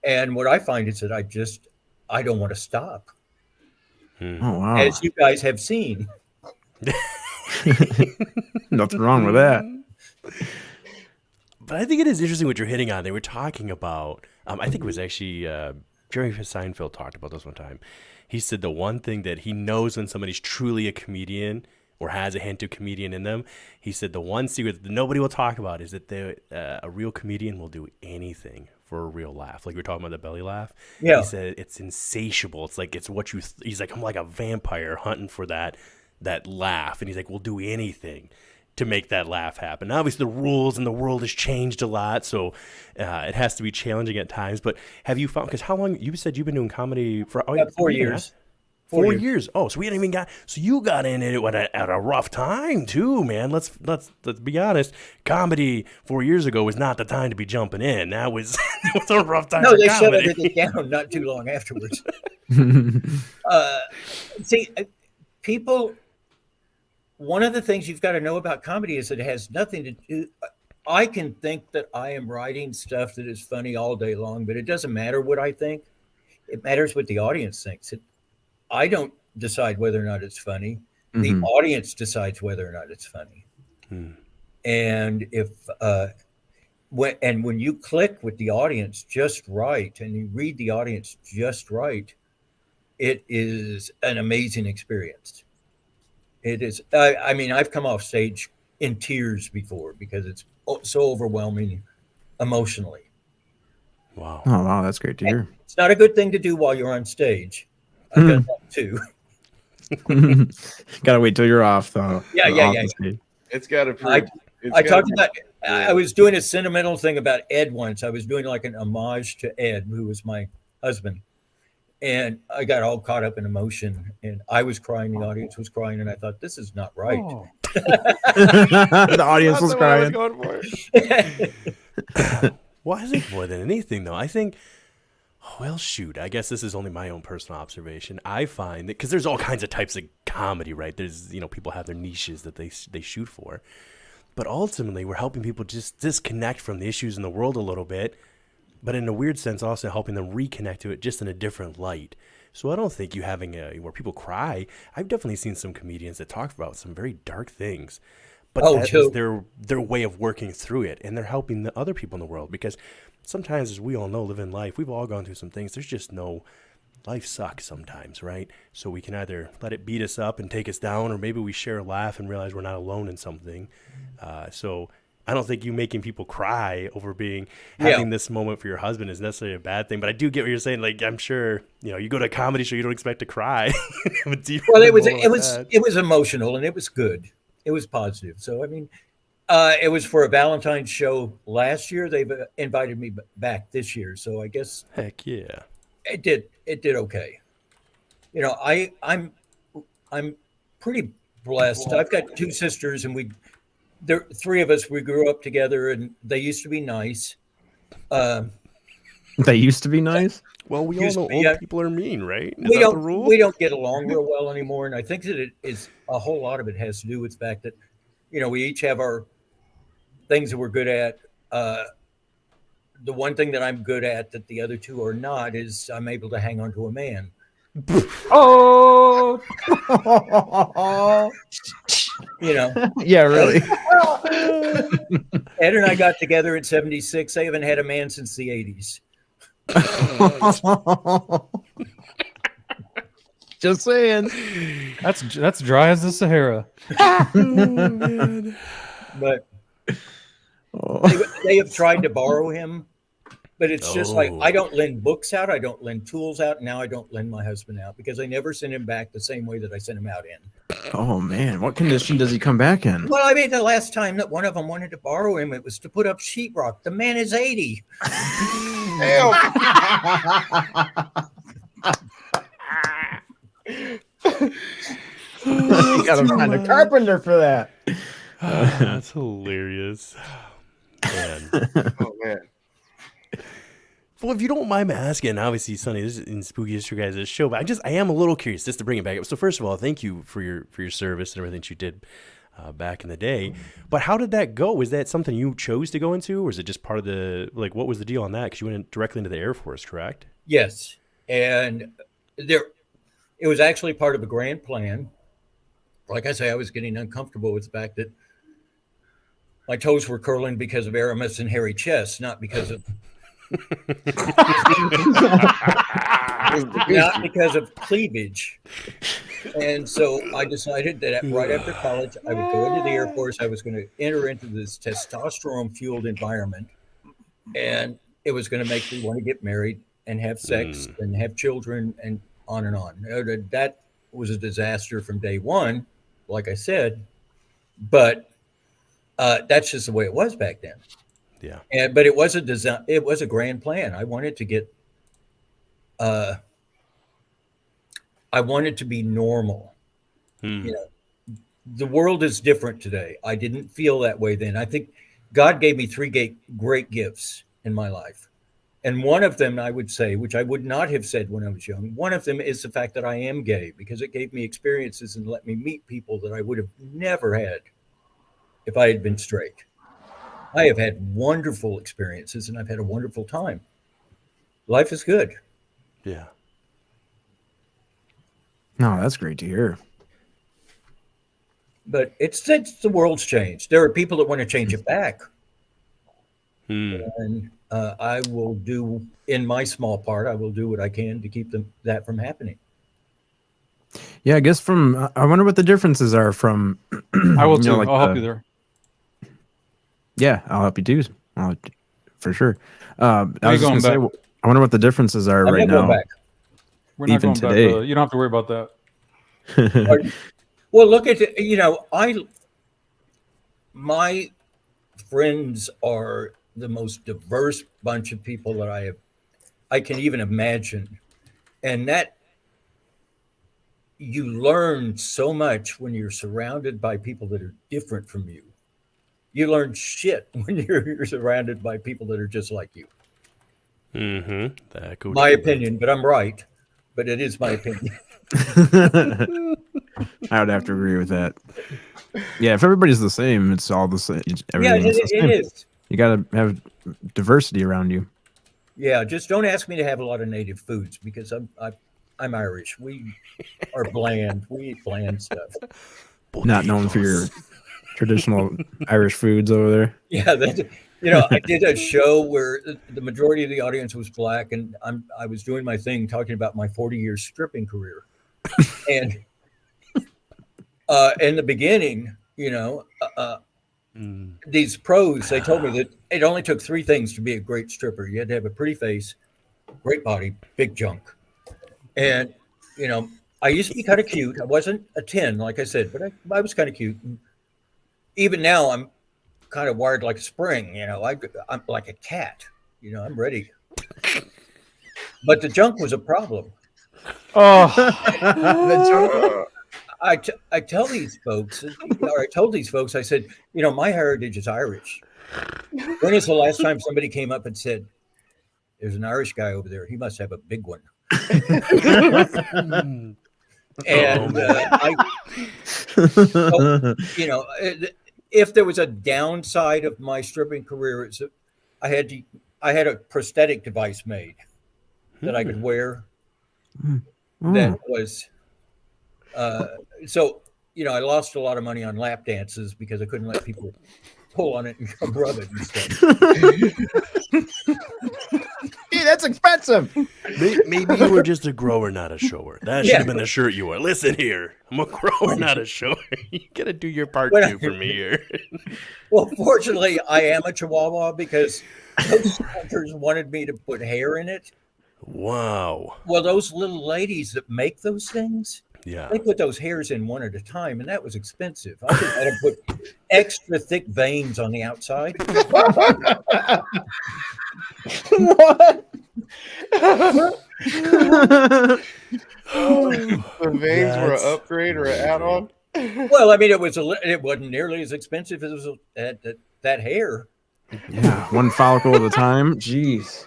And what I find is that I don't want to stop. Oh wow! As you guys have seen. Nothing wrong with that. But I think it is interesting what you're hitting on. They were talking about, I think it was actually Jerry Seinfeld talked about this one time. He said the one thing that he knows when somebody's truly a comedian or has a hint of comedian in them, he said the one secret that nobody will talk about is that a real comedian will do anything for a real laugh. Like we were talking about the belly laugh. Yeah. He said it's insatiable. It's like it's what you. He's like, I'm like a vampire hunting for that laugh, and he's like, we'll do anything to make that laugh happen. Now, obviously, the rules and the world has changed a lot, so it has to be challenging at times. But have you found? Because how long you said you've been doing comedy for? 4 years. 4 years. Oh, so we hadn't even got. So you got in it at a rough time too, man. Let's be honest. Comedy 4 years ago was not the time to be jumping in. That was it was a rough time. No, for they comedy. shut everything down not too long afterwards. See, people. One of the things you've got to know about comedy is that it has nothing to do. I can think that I am writing stuff that is funny all day long, but it doesn't matter what I think. It matters what the audience thinks. I don't decide whether or not it's funny. The audience decides whether or not it's funny. And when you click with the audience just right and you read the audience just right, it is an amazing experience. It is. I mean, I've come off stage in tears before because it's so overwhelming emotionally. Wow. Oh wow, that's great to hear. It's not a good thing to do while you're on stage. I've done that too. Gotta wait till you're off though. Yeah. It's got to I prove. talked about. I was doing a sentimental thing about Ed once. I was doing like an homage to Ed, who was my husband. And I got all caught up in emotion, and I was crying. The audience was crying, and I thought, "This is not right." Oh. The audience was crying. Well, I think more than anything, though, I think, well, shoot, I guess this is only my own personal observation. I find that because there's all kinds of types of comedy, right? There's, people have their niches that they shoot for, but ultimately, we're helping people just disconnect from the issues in the world a little bit. But in a weird sense, also helping them reconnect to it just in a different light. So I don't think you having where people cry. I've definitely seen some comedians that talk about some very dark things, but that is their way of working through it, and they're helping the other people in the world. Because sometimes, as we all know, living life, we've all gone through some things. There's just life sucks sometimes, right? So we can either let it beat us up and take us down, or maybe we share a laugh and realize we're not alone in something. So I don't think you making people cry over having this moment for your husband is necessarily a bad thing. But I do get what you're saying. Like, I'm sure, you go to a comedy show, you don't expect to cry. Well, it was emotional, and it was good. It was positive. So, I mean, it was for a Valentine's show last year. They've invited me back this year. So I guess. Heck yeah. It did okay. I'm pretty blessed. I've got two sisters, and three of us, we grew up together, and they used to be nice. They used to be nice? Well, we all know old people are mean, right? We don't get along real well anymore, and I think that it is a whole lot of it has to do with the fact that, we each have our things that we're good at. The one thing that I'm good at that the other two are not is I'm able to hang on to a man. Oh! Yeah, really. Ed and I got together in '76. I haven't had a man since the '80s. Just saying. That's dry as the Sahara. But they have tried to borrow him, but it's just like I don't lend books out, I don't lend tools out, and now I don't lend my husband out because I never send him back the same way that I sent him out in. Oh man, what condition does he come back in? Well, I mean, the last time that one of them wanted to borrow him, it was to put up sheetrock. The man is 80. You gotta find a carpenter for that. That's hilarious. Man. Oh man. Well, if you don't mind me asking, obviously, Sonny, this is in Spooky History Guys' show, but I am a little curious just to bring it back up. So first of all, thank you for your service and everything that you did back in the day. But how did that go? Was that something you chose to go into, or is it just part of the, like, what was the deal on that? Because you went directly into the Air Force, correct? Yes, and it was actually part of a grand plan. Like I say, I was getting uncomfortable with the fact that my toes were curling because of Aramis and hairy chests, not because of not because of cleavage. And so I decided that right after college, I would go into the Air Force. I was going to enter into this testosterone-fueled environment, and it was going to make me want to get married and have sex and have children and on and on. That was a disaster from day one, like I said, but that's just the way it was back then. Yeah. But it was a grand plan. I wanted to get I wanted to be normal. You know, the world is different today. I didn't feel that way then. I think God gave me three great gifts in my life. And one of them, I would say, which I would not have said when I was young, one of them is the fact that I am gay, because it gave me experiences and let me meet people that I would have never had if I had been straight. I have had wonderful experiences and I've had a wonderful time. Life is good. Yeah. No, that's great to hear. But it's the world's changed. There are people that want to change it back. And I will do, in my small part, I will do what I can to keep that from happening. Yeah, I guess I wonder what the differences are from. I will too. Like I'll help you there. Yeah, I'll help you too. For sure. I you was just going gonna say, I wonder what the differences are I'm right not going now. back. We're not even going today. back. You don't have to worry about that. Well, look at it. My friends are the most diverse bunch of people that I can even imagine, and that you learn so much when you're surrounded by people that are different from you. You learn shit when you're surrounded by people that are just like you. My opinion, but I'm right. But it is my opinion. I would have to agree with that. Yeah, if everybody's the same, it's all the same. Yeah, it is. You got to have diversity around you. Yeah, just don't ask me to have a lot of native foods because I'm Irish. We are bland. We eat bland stuff. Not known for your traditional Irish foods over there. Yeah, I did a show where the majority of the audience was black, and I was doing my thing talking about my 40-year stripping career. And in the beginning, these pros, they told me that it only took three things to be a great stripper. You had to have a pretty face, great body, big junk. And, I used to be kind of cute. I wasn't a 10, like I said, but I was kind of cute. And even now, I'm kind of wired like a spring. I'm like a cat. I'm ready. But the junk was a problem. Oh, I tell these folks, or I told these folks, I said, my heritage is Irish. When is the last time somebody came up and said, there's an Irish guy over there. He must have a big one. And if there was a downside of my stripping career, I had a prosthetic device made that I could wear. That was I lost a lot of money on lap dances because I couldn't let people pull on it and rub it and stuff. Hey, that's expensive. Maybe you were just a grower, not a shower. That should have been the shirt you wore. Listen here, I'm a grower, not a shower. You gotta do your part too for me here. Well, fortunately, I am a Chihuahua because those doctors wanted me to put hair in it. Wow. Well, those little ladies that make those things, yeah, they put those hairs in one at a time, and that was expensive. I just had to put extra thick veins on the outside. What? The veins were an upgrade or an add-on. Well, I mean, it wasn't nearly as expensive as that hair. Yeah, one follicle at a time. Jeez.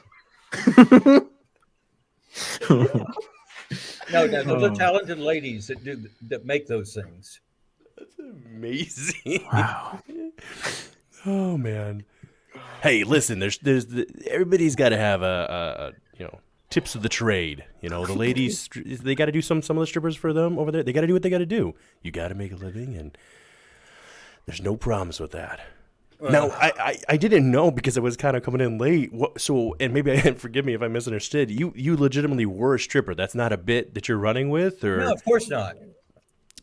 No, those are talented ladies that make those things. That's amazing. Wow. Oh man. Hey, listen. Everybody's got to have a tips of the trade. The ladies, they got to do some of the strippers for them over there. They got to do what they got to do. You got to make a living, and there's no problems with that. Now, I didn't know because I was kind of coming in late. And maybe forgive me if I misunderstood. You legitimately were a stripper. That's not a bit that you're running with, or No, of course not.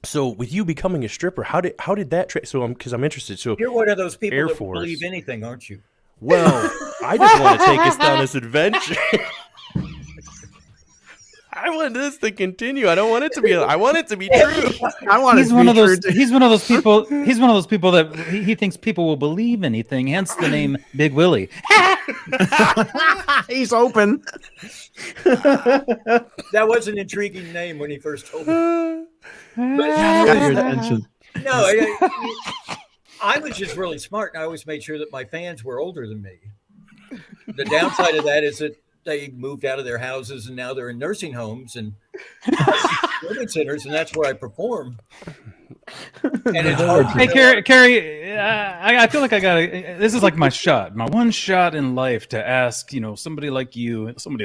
So with you becoming a stripper, how did that? Because I'm interested. So You're one of those people Air that Force. believe anything, aren't you? Well, I just want to take us down this adventure. I want this to continue. I don't want it to be. I want it to be true. I want He's one of those. He's one of those people. He's one of those people that he thinks people will believe anything. Hence the name Big Willie. He's open. That was an intriguing name when he first told me. Got your attention. No, I was just really smart, and I always made sure that my fans were older than me. The downside of that is that they moved out of their houses, and now they're in nursing homes and living centers, and that's where I perform. And it's hard. Hey, Kerry, I feel like I got to. This is like my one shot in life to ask, somebody like you, listen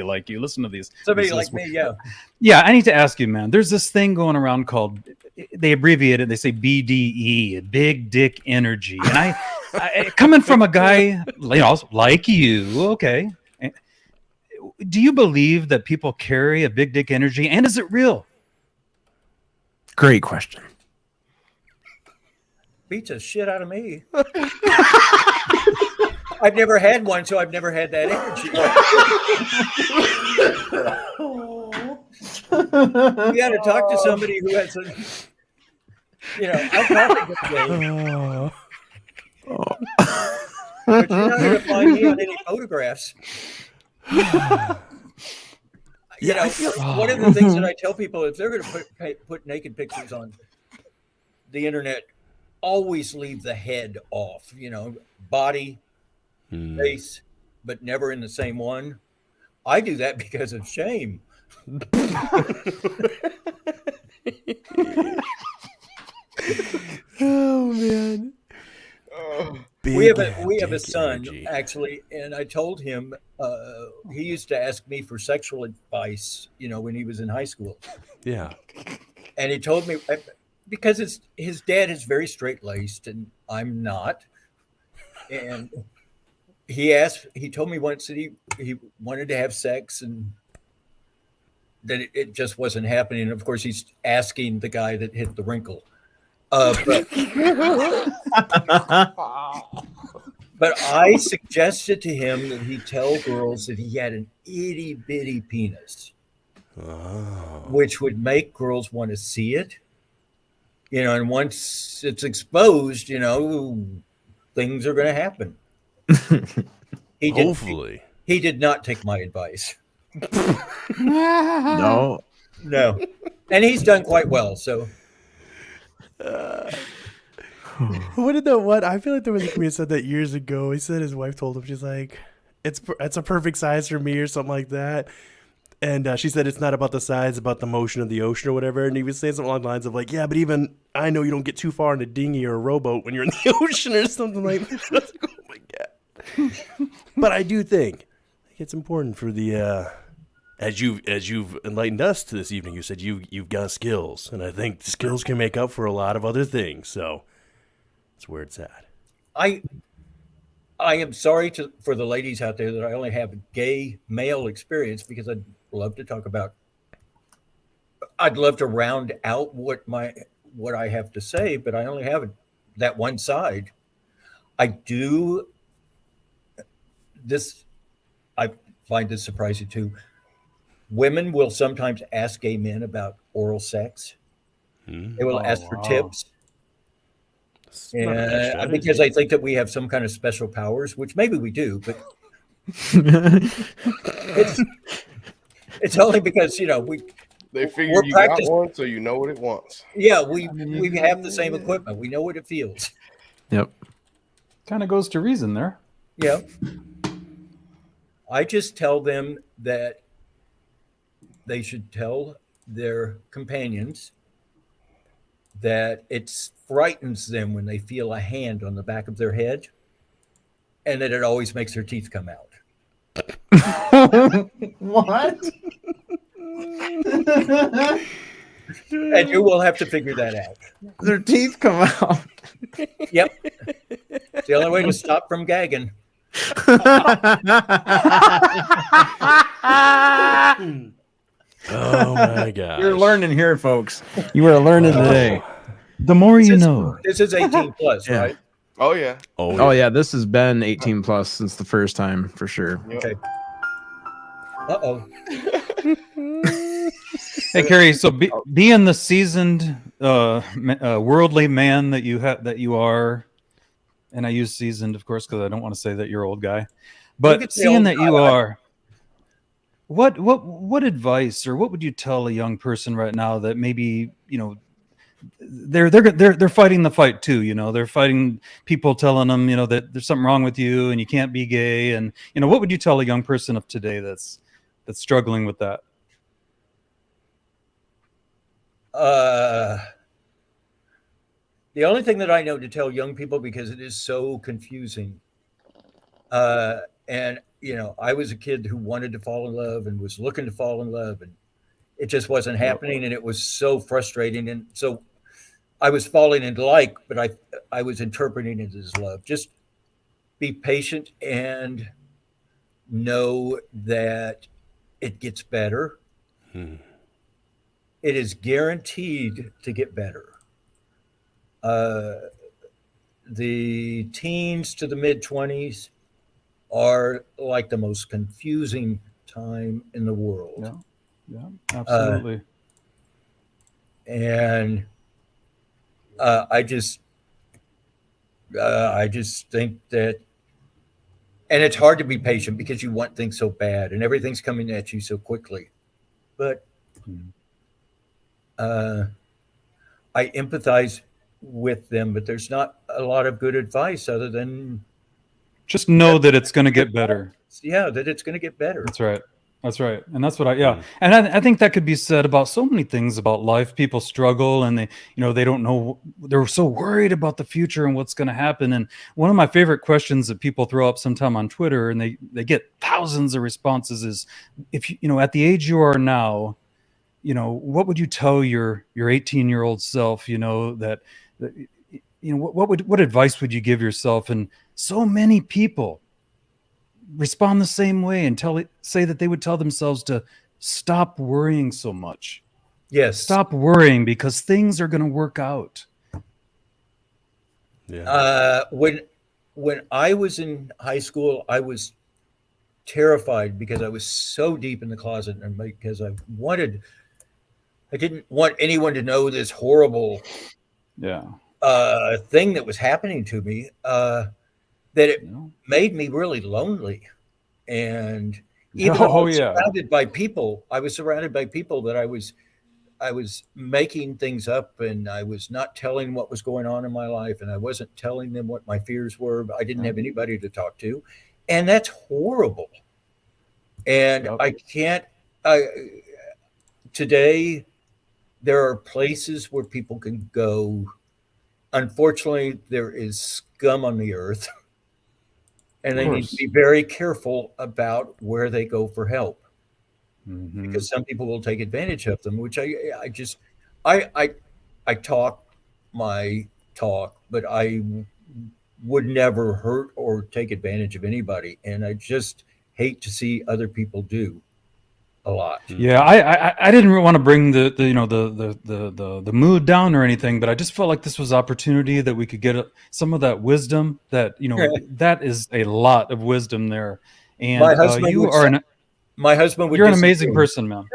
to these. Somebody like me, yeah. Yeah, I need to ask you, man. There's this thing going around called, they abbreviate it, they say BDE, Big Dick Energy. And I coming from a guy like you, okay. Do you believe that people carry a big dick energy, and is it real? Great question. Beats the shit out of me. I've never had one, so I've never had that energy. You got to talk to somebody who has I'm talking to but you're not going to find me on any photographs. One of the things that I tell people, if they're going to put naked pictures on the internet, always leave the head off, body, face, but never in the same one. I do that because of shame. Oh man. We have a son energy. Actually, and I told him he used to ask me for sexual advice, when he was in high school. Yeah. And he told me, because his dad is very straight-laced and I'm not. And he told me once that he wanted to have sex and that it just wasn't happening. And of course, he's asking the guy that hit the wrinkle. But I suggested to him that he tell girls that he had an itty bitty penis, which would make girls want to see it. And once it's exposed, things are going to happen. Hopefully. He did not take my advice. No. And he's done quite well, so. What I feel like there was a comedian said that years ago. He said his wife told him, she's like, it's a perfect size for me or something like that. And she said it's not about the size, it's about the motion of the ocean or whatever. And he was saying something along the lines of like, yeah, but even I know you don't get too far in a dinghy or a rowboat when you're in the ocean or something like that. I was like, oh my god. But I do think it's important for the as you've enlightened us to this evening. You said you've got skills, and I think the skills can make up for a lot of other things. So that's where it's at. I am sorry for the ladies out there that I only have a gay male experience, because I'd love to talk about. I'd love to round out what I have to say, but I only have that one side. I find this surprising too. Women will sometimes ask gay men about oral sex. They will ask for tips. And because I think that we have some kind of special powers, which maybe we do, but it's only because, They figure We're you got practicing. one, so you know what it wants. Yeah, we have the same equipment. We know what it feels. Yep. Kind of goes to reason there. Yeah. I just tell them that they should tell their companions that it frightens them when they feel a hand on the back of their head, and that it always makes their teeth come out. What? And you will have to figure that out. Their teeth come out. Yep. It's the only way to stop from gagging. Oh my god. You're learning here, folks. You are learning today. The more you know. This is 18 plus, Yeah. right? Oh yeah. Oh yeah, this has been 18 plus since the first time for sure. Yep. Okay. Uh-oh. Hey, Kerry. So being the seasoned, worldly man that you are, and I use seasoned, of course, because I don't want to say that you're old guy, You but could say seeing old that guy. you are, what advice or what would you tell a young person right now that maybe they're fighting the fight too? They're fighting people telling them that there's something wrong with you and you can't be gay, and what would you tell a young person of today that's struggling with that? The only thing that I know to tell young people, because it is so confusing, and I was a kid who wanted to fall in love and was looking to fall in love, and it just wasn't happening, and it was so frustrating, and so I was falling into but I was interpreting it as love. Just be patient and know that it gets better. It is guaranteed to get better. The teens to the mid-20s are like the most confusing time in the world. Yeah, absolutely. And I just think that, and it's hard to be patient because you want things so bad and everything's coming at you so quickly. But I empathize with them, but there's not a lot of good advice other than just know that it's going to get better. Yeah, that it's going to get better. That's right. And that's what and I think that could be said about so many things about life. People struggle and they don't know, they're so worried about the future and what's going to happen. And one of my favorite questions that people throw up sometime on Twitter, and they get thousands of responses, is, if at the age you are now, what would you tell your 18-year-old self, what advice would you give yourself? And so many people respond the same way and say that they would tell themselves to stop worrying so much. Yes. Stop worrying because things are going to work out. Yeah. When I was in high school, I was terrified because I was so deep in the closet, and because I didn't want anyone to know this horrible thing that was happening to me, that it made me really lonely. And even though I was surrounded by people, that I was making things up, and I was not telling what was going on in my life, and I wasn't telling them what my fears were. But I didn't have anybody to talk to, and that's horrible. And today there are places where people can go. Unfortunately, there is scum on the earth, and they need to be very careful about where they go for help, because some people will take advantage of them, which I talk my talk, but I would never hurt or take advantage of anybody. And I just hate to see other people do a lot. Yeah, I didn't want to bring the mood down or anything, but I just felt like this was opportunity that we could get some of that wisdom that that is a lot of wisdom there. And my husband you're an amazing person, man.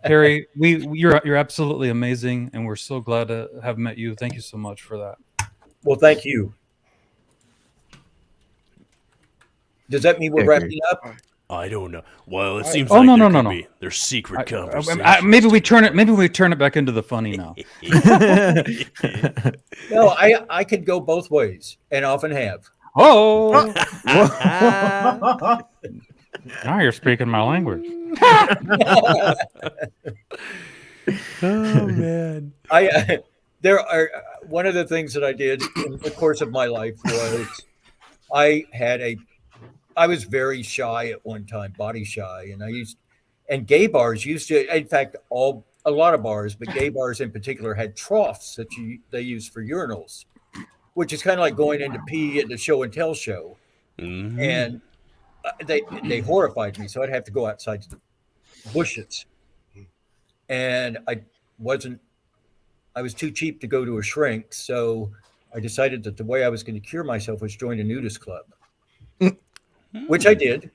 Kerry, you're absolutely amazing, and we're so glad to have met you. Thank you so much for that. Well, thank you. Does that mean we're wrapping up? I don't know. Well, it seems Oh, like no, there no, no, could no. be there's secret conversations. Maybe we turn it back into the funny now. No, I could go both ways, and often have. Oh, Whoa. now you're speaking my language. Oh man. There are one of the things that I did in the course of my life was I was very shy at one time, body shy, and gay bars used to, in fact, a lot of bars, but gay bars in particular had troughs that they used for urinals, which is kind of like going into pee at the show and tell show, Mhm. and they horrified me, so I'd have to go outside to the bushes, and I was too cheap to go to a shrink, so I decided that the way I was going to cure myself was join a nudist club, which I did.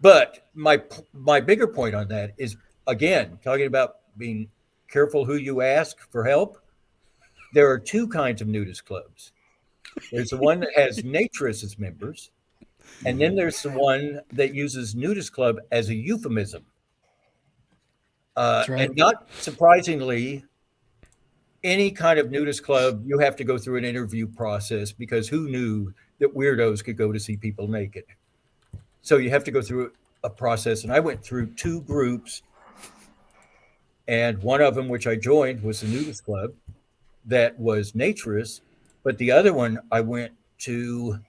But my bigger point on that is, again, talking about being careful who you ask for help. There are two kinds of nudist clubs. There's the one that has naturists as members, and then there's the one that uses nudist club as a euphemism. right. And not surprisingly, any kind of nudist club, you have to go through an interview process, because who knew that weirdos could go to see people naked? So you have to go through a process. And I went through two groups, and one of them, which I joined, was the nudist club that was naturist. But the other one I went to,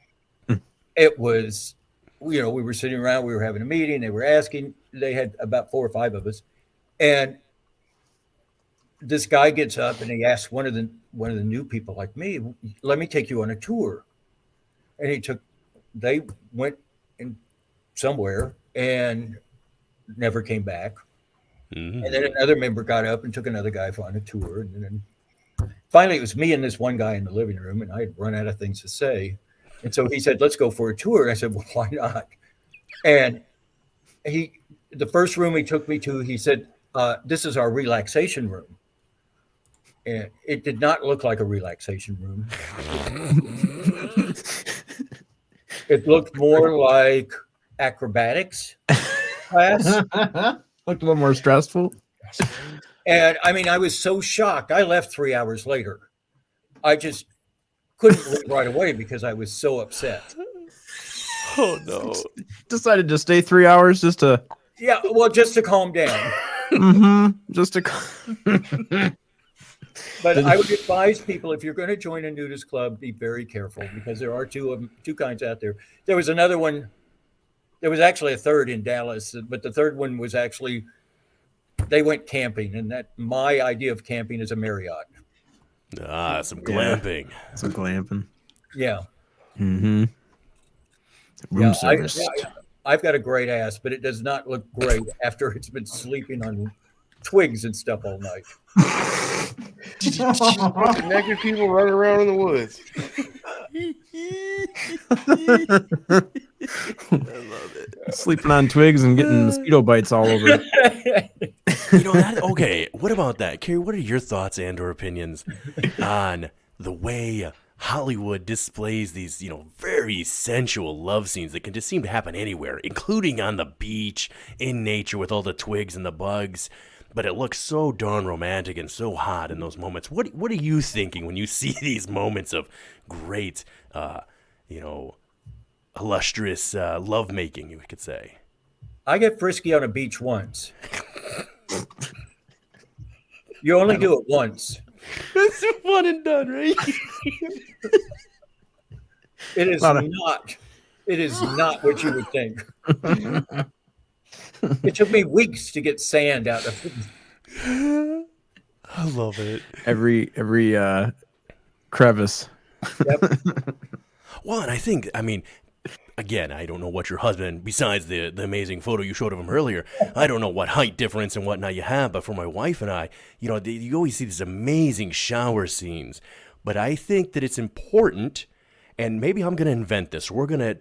it was, we were sitting around, we were having a meeting, they had about 4 or 5 of us. And this guy gets up and he asks one of the new people like me, let me take you on a tour. And they went in somewhere and never came back. Mhm. And then another member got up and took another guy on a tour. And then finally it was me and this one guy in the living room, and I had run out of things to say. And so he said, let's go for a tour. I said, well, why not? And the first room he took me to, he said, this is our relaxation room. And it did not look like a relaxation room. It looked more like acrobatics class. Looked a little more stressful. And I mean, I was so shocked. I left 3 hours later. I just couldn't leave right away because I was so upset. Oh no. Decided to stay 3 hours just to. Yeah, well, just to calm down. Just to. But I would advise people, if you're going to join a nudist club, be very careful, because there are two kinds out there. There was another one. There was actually a third in Dallas, but the third one was actually, they went camping, and that my idea of camping is a Marriott. Some glamping. Some glamping. Yeah. Mm-hmm. Room service. I've got a great ass, but it does not look great after it's been sleeping on twigs and stuff all night. Naked people running around in the woods. I love it. Sleeping on twigs and getting mosquito bites all over. Okay, what about that? Kerry, what are your thoughts and or opinions on the way Hollywood displays these, very sensual love scenes that can just seem to happen anywhere, including on the beach, in nature with all the twigs and the bugs? But it looks so darn romantic and so hot in those moments. What are you thinking when you see these moments of great, illustrious lovemaking, you could say? I get frisky on a beach once. You only do it once. It's one and done, right? It is not. It is not what you would think. It took me weeks to get sand out of it. I love it. Every crevice. Yep. Well, and again, I don't know what your husband, besides the amazing photo you showed of him earlier, I don't know what height difference and whatnot you have, but for my wife and I, you always see these amazing shower scenes. But I think that it's important, and maybe I'm going to invent this.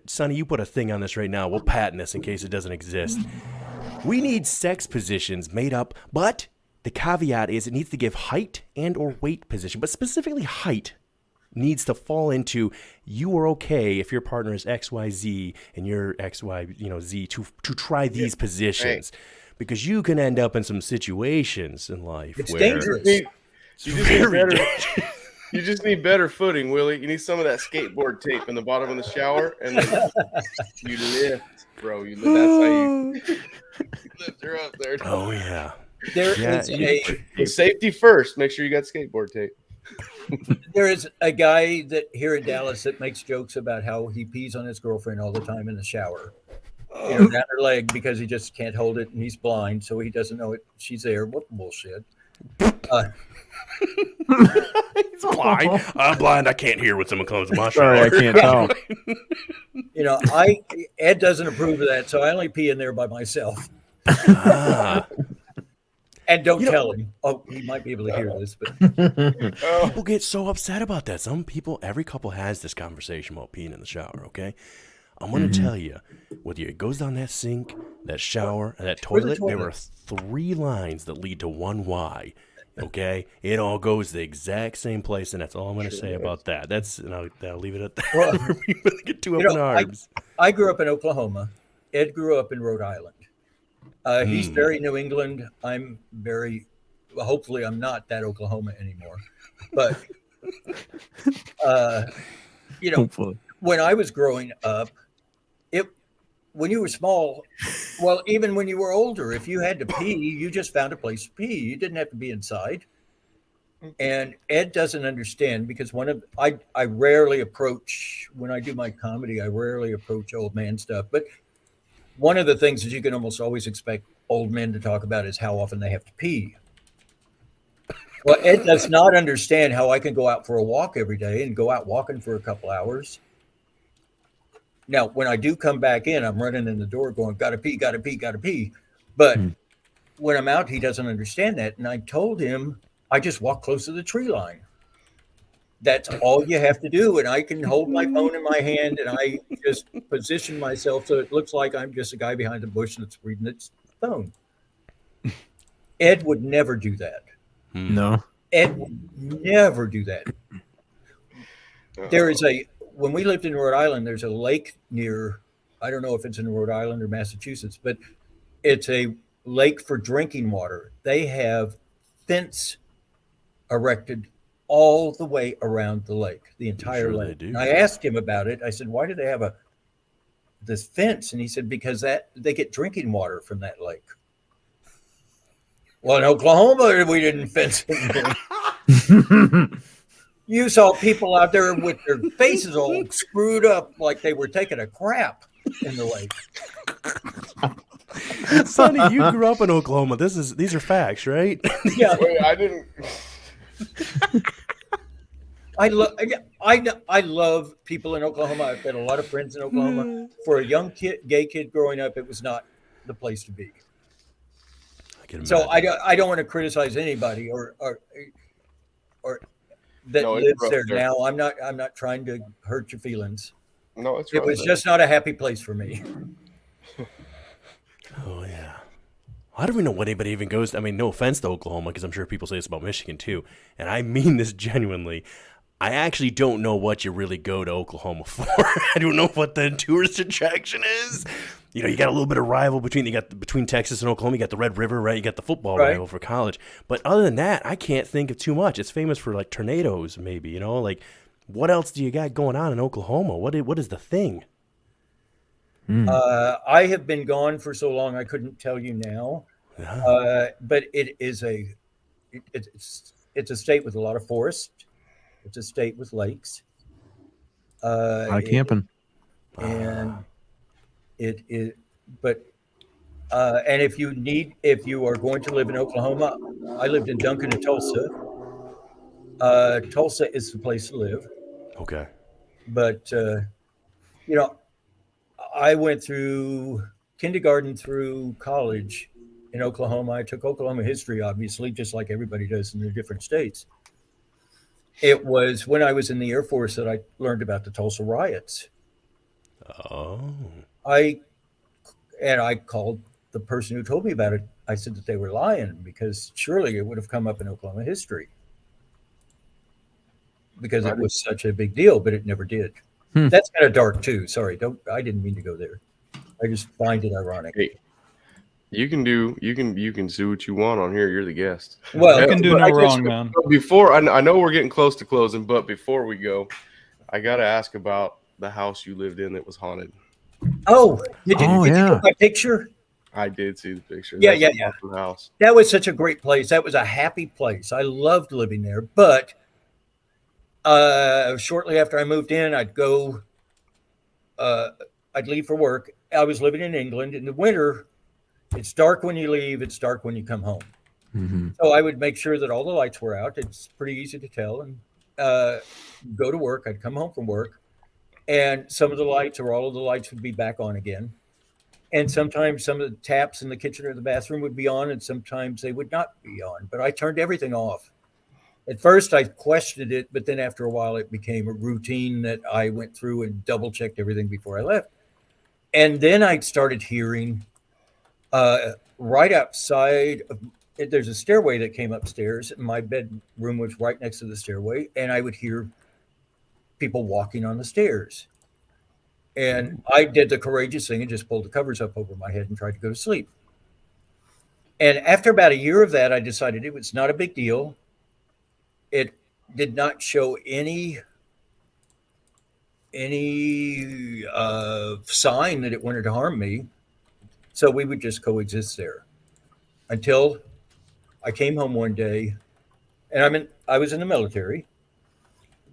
Sonny, you put a thing on this right now. We'll patent this in case it doesn't exist. We need sex positions made up, but the caveat is it needs to give height and or weight position, but specifically height needs to fall into you are okay if your partner is XYZ and you're XY, Z to try these positions. Because you can end up in some situations in life It's where dangerous. You just need very better. dangerous. You just need better footing, Willie. You need some of that skateboard tape in the bottom of the shower, and then you lift, bro. You lift. That's how you lift her up there. Oh yeah. There Yeah, is Safety first. Make sure you got skateboard tape. there is a guy that here in Dallas that makes jokes about how he pees on his girlfriend all the time in the shower. Down her leg because he just can't hold it and he's blind, so he doesn't know she's there. What bullshit. He's blind. I'm blind. I can't hear when someone comes to my shower. Sorry, I can't tell. Ed doesn't approve of that, so I only pee in there by myself. Ah. And don't tell him. Oh, he might be able to hear this, but People get so upset about that. Every couple has this conversation about peeing in the shower, okay? I'm going to tell you, whether it goes down that sink, that shower, and that toilet, there were 3 lines that lead to one Y, okay? It all goes the exact same place, and that's all I'm going to say about that. I'll leave it at that. Well, People get too up in arms. I grew up in Oklahoma. Ed grew up in Rhode Island. He's very New England. I'm very, hopefully I'm not that Oklahoma anymore. But, Hopefully. when I was growing up, when you were small, well, even when you were older, if you had to pee, you just found a place to pee. You didn't have to be inside. And Ed doesn't understand because I rarely approach, when I do my comedy, I rarely approach old man stuff. But one of the things that you can almost always expect old men to talk about is how often they have to pee. Well, Ed does not understand how I can go out for a walk every day and go out walking for a couple hours. Now, when I do come back in, I'm running in the door going, gotta pee, gotta pee, gotta pee. But when I'm out, he doesn't understand that. And I told him, I just walk close to the tree line. That's all you have to do. And I can hold my phone in my hand and I just position myself so it looks like I'm just a guy behind the bush that's reading its phone. Ed would never do that. No. Ed would never do that. When we lived in Rhode Island, there's a lake near, I don't know if it's in Rhode Island or Massachusetts, but it's a lake for drinking water. They have fence erected all the way around the lake, the entire lake. They do. And I asked him about it. I said, why do they have this fence? And he said, because they get drinking water from that lake. Well, in Oklahoma, we didn't fence anything. You saw people out there with their faces all screwed up like they were taking a crap in the lake. Sonny, you grew up in Oklahoma. These are facts, right? Yeah. Wait, I didn't. I love people in Oklahoma. I've got a lot of friends in Oklahoma. For a young gay kid growing up, it was not the place to be. So I don't want to criticize anybody or that lives there now. I'm not trying to hurt your feelings. No, it's It was just not a happy place for me. Oh yeah. I don't even know what anybody even goes to. I mean, no offense to Oklahoma, because I'm sure people say this about Michigan too. And I mean this genuinely. I actually don't know what you really go to Oklahoma for. I don't know what the tourist attraction is. You got a little bit of rival between Texas and Oklahoma. You got the Red River, right? You got the football rival for college. But other than that, I can't think of too much. It's famous for like tornadoes, maybe. Like what else do you got going on in Oklahoma? What is the thing? I have been gone for so long I couldn't tell you now. But it is it's a state with a lot of forest. It's a state with lakes. A lot of camping. And it is, but and if you are going to live in Oklahoma, I lived in Duncan and Tulsa. Tulsa is the place to live. Okay. But I went through kindergarten through college in Oklahoma. I took Oklahoma history, obviously, just like everybody does in the different states. It was when I was in the Air Force that I learned about the Tulsa riots. Oh. I called the person who told me about it. I said that they were lying because surely it would have come up in Oklahoma history. because I it was such a big deal, but it never did. Hmm. That's kind of dark too. Sorry, I didn't mean to go there. I just find it ironic. Hey, you can do what you want on here. You're the guest. Well, You can do But no I guess- wrong, man. but before I know we're getting close to closing, but before we go, I gotta ask about the house you lived in that was haunted. oh, did you Yeah. get my picture? I did see the picture. Yeah, That's yeah, an yeah. awesome house. That was such a great place. That was a happy place. I loved living there. But shortly after I moved in, I'd leave for work. I was living in England. In the winter, it's dark when you leave, it's dark when you come home. Mm-hmm. So I would make sure that all the lights were out. It's pretty easy to tell. And go to work. I'd come home from work, and some of the lights or all of the lights would be back on again. And sometimes some of the taps in the kitchen or the bathroom would be on, and sometimes they would not be on. But I turned everything off. At first, I questioned it, but then after a while, it became a routine that I went through and double checked everything before I left. And then I started hearing right outside of, there's a stairway that came upstairs, and my bedroom was right next to the stairway, and I would hear people walking on the stairs. And I did the courageous thing and just pulled the covers up over my head and tried to go to sleep. And after about a year of that, I decided it was not a big deal. It did not show any sign that it wanted to harm me. So we would just coexist there until I came home one day, and I was in the military,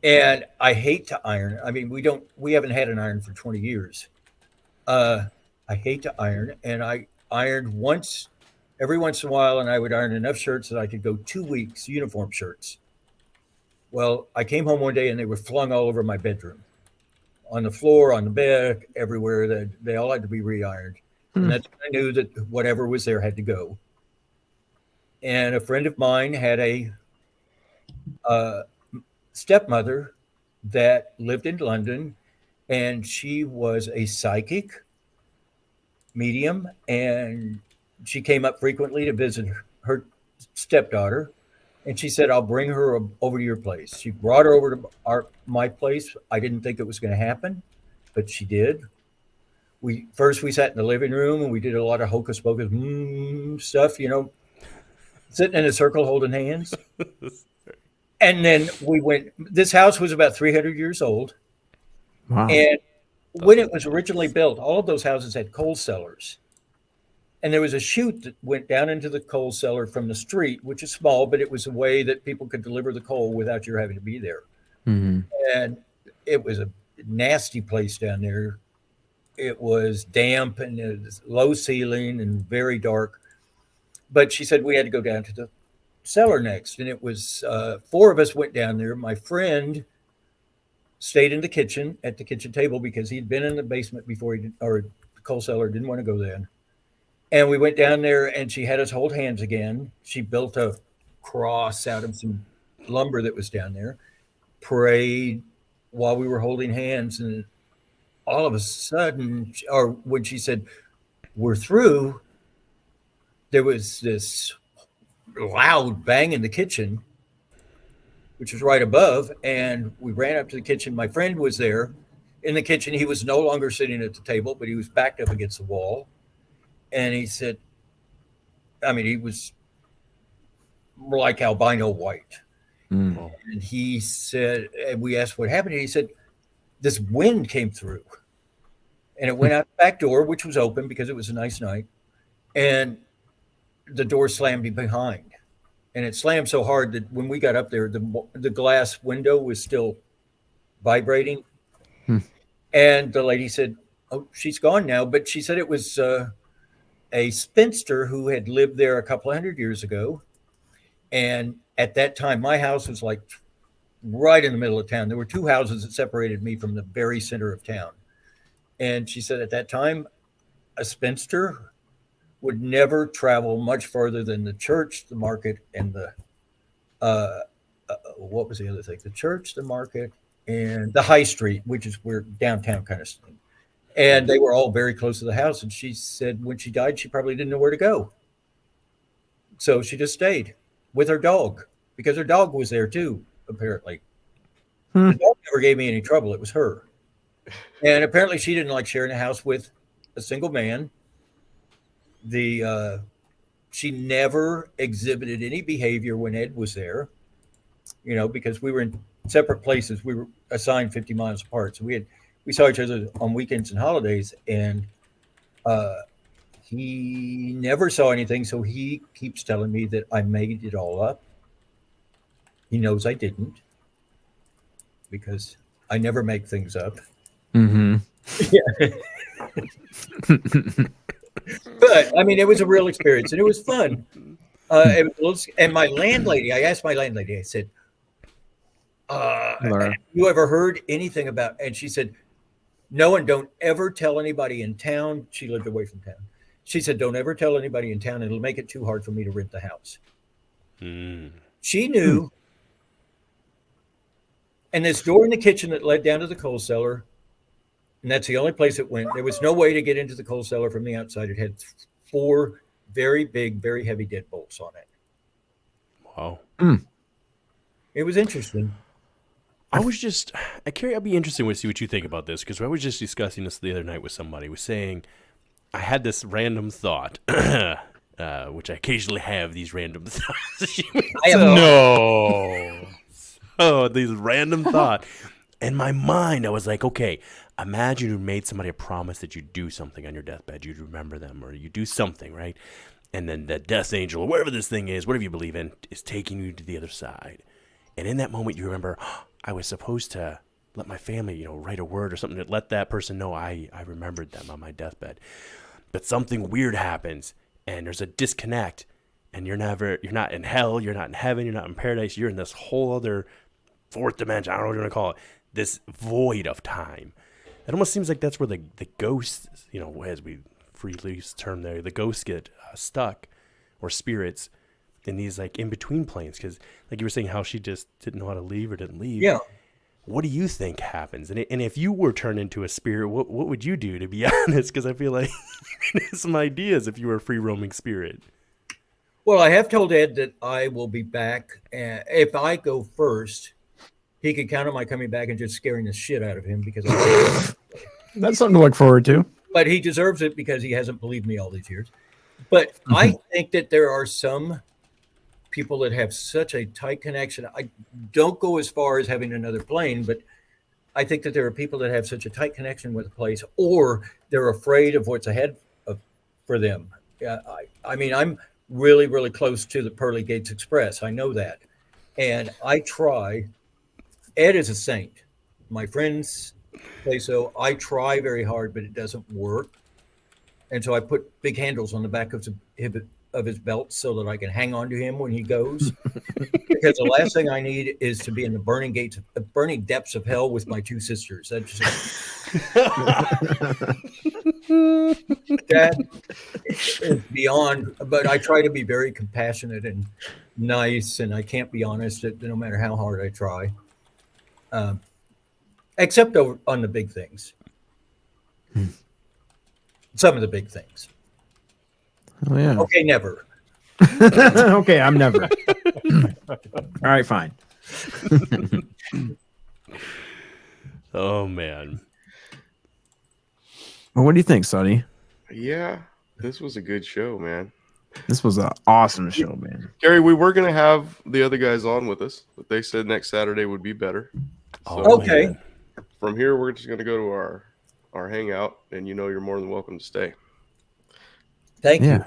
and I hate to iron. I mean, we haven't had an iron for 20 years. I hate to iron, and I ironed every once in a while, and I would iron enough shirts that I could go 2 weeks, uniform shirts. Well, I came home one day and they were flung all over my bedroom, on the floor, on the bed, everywhere. They all had to be re-ironed. And that's when I knew that whatever was there had to go. And a friend of mine had a stepmother that lived in London, and she was a psychic medium, and she came up frequently to visit her stepdaughter. And she said, I'll bring her over to your place. She brought her over to my place. I didn't think it was going to happen, but she did. We sat in the living room and we did a lot of hocus pocus stuff, sitting in a circle holding hands. And then we went, this house was about 300 years old. Wow. And when it was originally built, all of those houses had coal cellars. And there was a chute that went down into the coal cellar from the street, which is small, but it was a way that people could deliver the coal without your having to be there. Mm-hmm. And it was a nasty place down there. It was damp and it was low ceiling and very dark. But she said we had to go down to the cellar next. And it was 4 of us went down there. My friend stayed in the kitchen at the kitchen table because he'd been in the basement before or the coal cellar, didn't want to go then. And we went down there and she had us hold hands again. She built a cross out of some lumber that was down there, prayed while we were holding hands. And all of a sudden, or when she said, we're through, there was this loud bang in the kitchen, which was right above. And we ran up to the kitchen. My friend was there in the kitchen. He was no longer sitting at the table, but he was backed up against the wall. And he said, he was like albino white. Mm. And he said, and we asked what happened. And he said, this wind came through and it went out the back door, which was open because it was a nice night. And the door slammed behind. And it slammed so hard that when we got up there, the glass window was still vibrating. And the lady said, oh, she's gone now. But she said it was a spinster who had lived there a couple of 100 years ago. And at that time, my house was like right in the middle of town. There were 2 houses that separated me from the very center of town. And she said at that time, a spinster would never travel much further than the church, the market, and the, what was the other thing? The church, the market, and the high street, which is where downtown kind of thing. And they were all very close to the house. And she said when she died, she probably didn't know where to go. So she just stayed with her dog because her dog was there too, apparently. The dog never gave me any trouble. It was her. And apparently she didn't like sharing a house with a single man. She never exhibited any behavior when Ed was there, because we were in separate places. We were assigned 50 miles apart. So we saw each other on weekends and holidays, and he never saw anything. So he keeps telling me that I made it all up. He knows I didn't, because I never make things up. Mm-hmm. Yeah. But I mean, it was a real experience, and it was fun. And my landlady, I asked my landlady, I said, Laura. have you ever heard anything about? And she said, no, and don't ever tell anybody in town. She lived away from town. She said, don't ever tell anybody in town. It'll make it too hard for me to rent the house. She knew. And this door in the kitchen that led down to the coal cellar, and that's the only place it went. There was no way to get into the coal cellar from the outside. It had 4 very big, very heavy deadbolts on it. Wow. It was interesting. Kerry, I'd be interested to see what you think about this, because I was just discussing this the other night with somebody who was saying, I had this random thought, which I occasionally have these random thoughts. No. Oh, these random thought. In my mind, I was like, okay, imagine you made somebody a promise that you'd do something on your deathbed. You'd remember them, or you do something, right? And then the death angel, or whatever this thing is, whatever you believe in, is taking you to the other side. And in that moment, you remember, I was supposed to let my family, write a word or something to let that person know I remembered them on my deathbed. But something weird happens, and there's a disconnect, and you're not in hell, you're not in heaven, you're not in paradise, you're in this whole other fourth dimension, I don't know what you want to call it, this void of time. It almost seems like that's where the ghosts, as we freely use the term there, the ghosts get stuck, or spirits, in these in-between planes. Because like you were saying, how she just didn't know how to leave or didn't leave. Yeah. What do you think happens? And if you were turned into a spirit, what would you do, to be honest? Because I feel like there's some ideas if you were a free-roaming spirit. Well, I have told Ed that I will be back. If I go first, he could count on my coming back and just scaring the shit out of him, because That's something to look forward to. But he deserves it, because he hasn't believed me all these years. But I think that there are some people that have such a tight connection. I don't go as far as having another plane, but I think that there are people that have such a tight connection with a place, or they're afraid of what's ahead for them. I mean, I'm really, really close to the Pearly Gates Express. I know that. And I try. Ed is a saint. My friends say so. I try very hard, but it doesn't work. And so I put big handles on the back of his belt so that I can hang on to him when he goes. Because the last thing I need is to be in the burning depths of hell with my 2 sisters. That's that is beyond. But I try to be very compassionate and nice, and I can't be honest no matter how hard I try. Except on the big things. Some of the big things. Oh, yeah. Okay, never. Okay, I'm never. All right, fine. Oh, man. Well, what do you think, Sonny? Yeah, this was a good show, man. This was an awesome show, man. Kerry, we were going to have the other guys on with us, but they said next Saturday would be better. Oh, Okay. man. From here, we're just going to go to our hangout, and you're more than welcome to stay. Thank you. Yeah.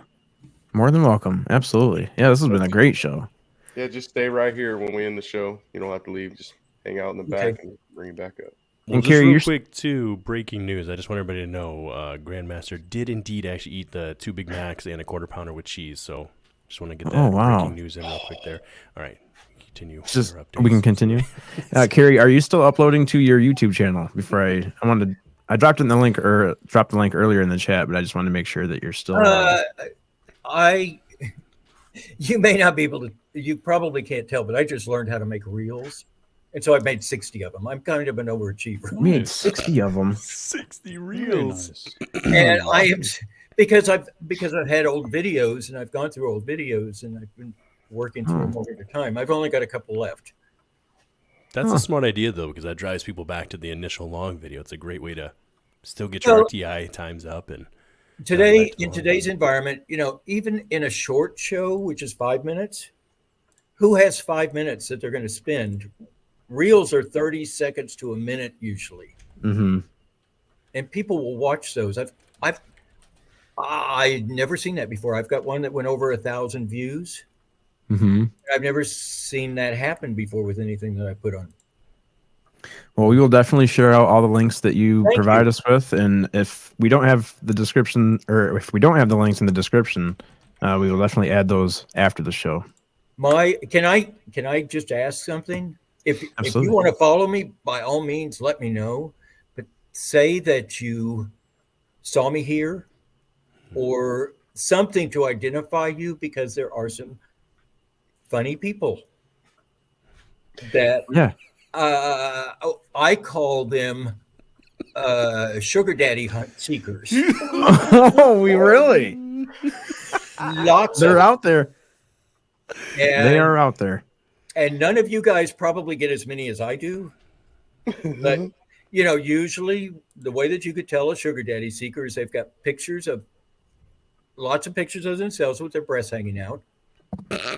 More than welcome. Absolutely. Yeah, this has been a great show. Yeah, just stay right here when we end the show. You don't have to leave. Just hang out in the back and bring you back up. Well, And just Kerry, real you're quick, too, breaking news. I just want everybody to know Grandmaster did indeed actually eat the 2 Big Macs and a quarter pounder with cheese. So just want to get that breaking news in real quick there. All right. Continue. Just Your we can updates. continue. Kerry, are you still uploading to your YouTube channel? Before I dropped in the link or dropped the link earlier in the chat, but I just wanted to make sure that you're still. You may not be able to. You probably can't tell, but I just learned how to make reels, and so I've made 60 of them. I'm kind of an overachiever, We made 60 of them. 60 reels. and I am because I've had old videos, and I've gone through old videos, and I've been working through them over the time. I've only got a couple left. That's a smart idea, though, because that drives people back to the initial long video. It's a great way to still get your RTI times up. And today, in today's environment, even in a short show, which is 5 minutes, who has 5 minutes that they're going to spend? Reels are 30 seconds to a minute usually. Mm-hmm. And people will watch those. I've never seen that before. I've got one that went over 1,000 views. Mm-hmm. I've never seen that happen before with anything that I put on. Well, we will definitely share out all the links that you provide us with, and if we don't have the description, or if we don't have the links in the description, we will definitely add those after the show. Can I just ask something? If you want to follow me, by all means, let me know. But say that you saw me here or something to identify you, because there are some funny people that I call them sugar daddy hunt seekers. Oh, we really? They're out there. They are out there. And none of you guys probably get as many as I do. But, usually the way that you could tell a sugar daddy seeker is they've got lots of pictures of themselves with their breasts hanging out.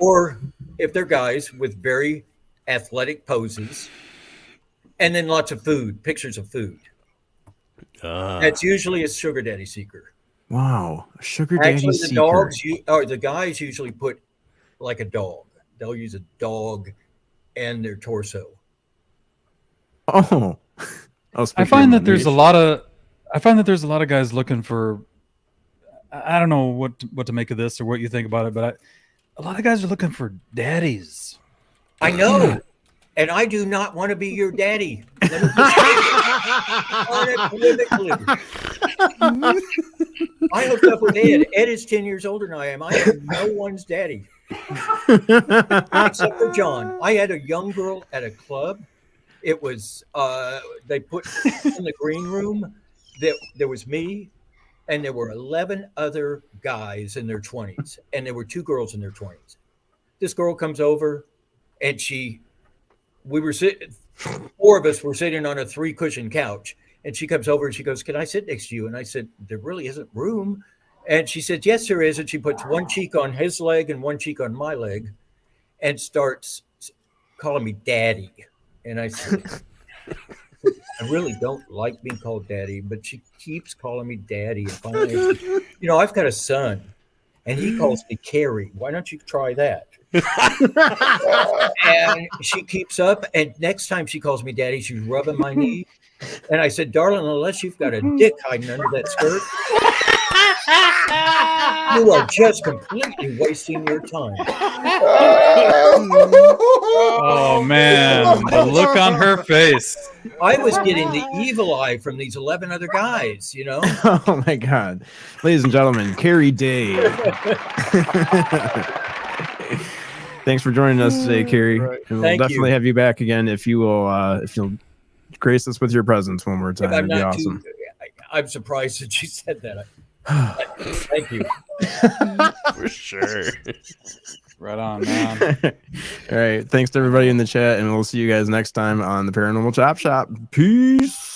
Or if they're guys, with very athletic poses. And then lots of pictures of food. That's usually a sugar daddy seeker. Wow. A sugar daddy seeker. The guys usually put like a dog. They'll use a dog and their torso. Oh, I find that there's a lot of guys looking for. I don't know what to make of this or what you think about it, but a lot of guys are looking for daddies. I know, and I do not want to be your daddy. Unequivocally. I hooked up with Ed. Ed is 10 years older than I am. I am no one's daddy. Except for John. I had a young girl at a club. It was they put in the green room that there was me, and there were 11 other guys in their 20s, and there were 2 girls in their 20s. This girl comes over, and we were sitting, 4 of us were sitting on a 3-cushion couch, and she comes over and she goes, "Can I sit next to you?" And I said, "There really isn't room." And she said, "Yes, there is." And she puts one cheek on his leg and one cheek on my leg and starts calling me daddy. And I said, "I really don't like being called daddy," but she keeps calling me daddy. And finally, I said, I've got a son and he calls me Kerry. Why don't you try that? And she keeps up. And next time she calls me daddy, she's rubbing my knee. And I said, "Darling, unless you've got a dick hiding under that skirt, you are just completely wasting your time." Oh man, the look on her face. I was getting the evil eye from these 11 other guys, Oh my God. Ladies and gentlemen, Kerry Day. Thanks for joining us today, Kerry. Right. And we'll definitely have you back again if you'll grace us with your presence one more time. It'd be awesome. I'm surprised that she said that. Thank you. For sure. Right on, man. All right. Thanks to everybody in the chat, and we'll see you guys next time on the Paranormal Chop Shop. Peace.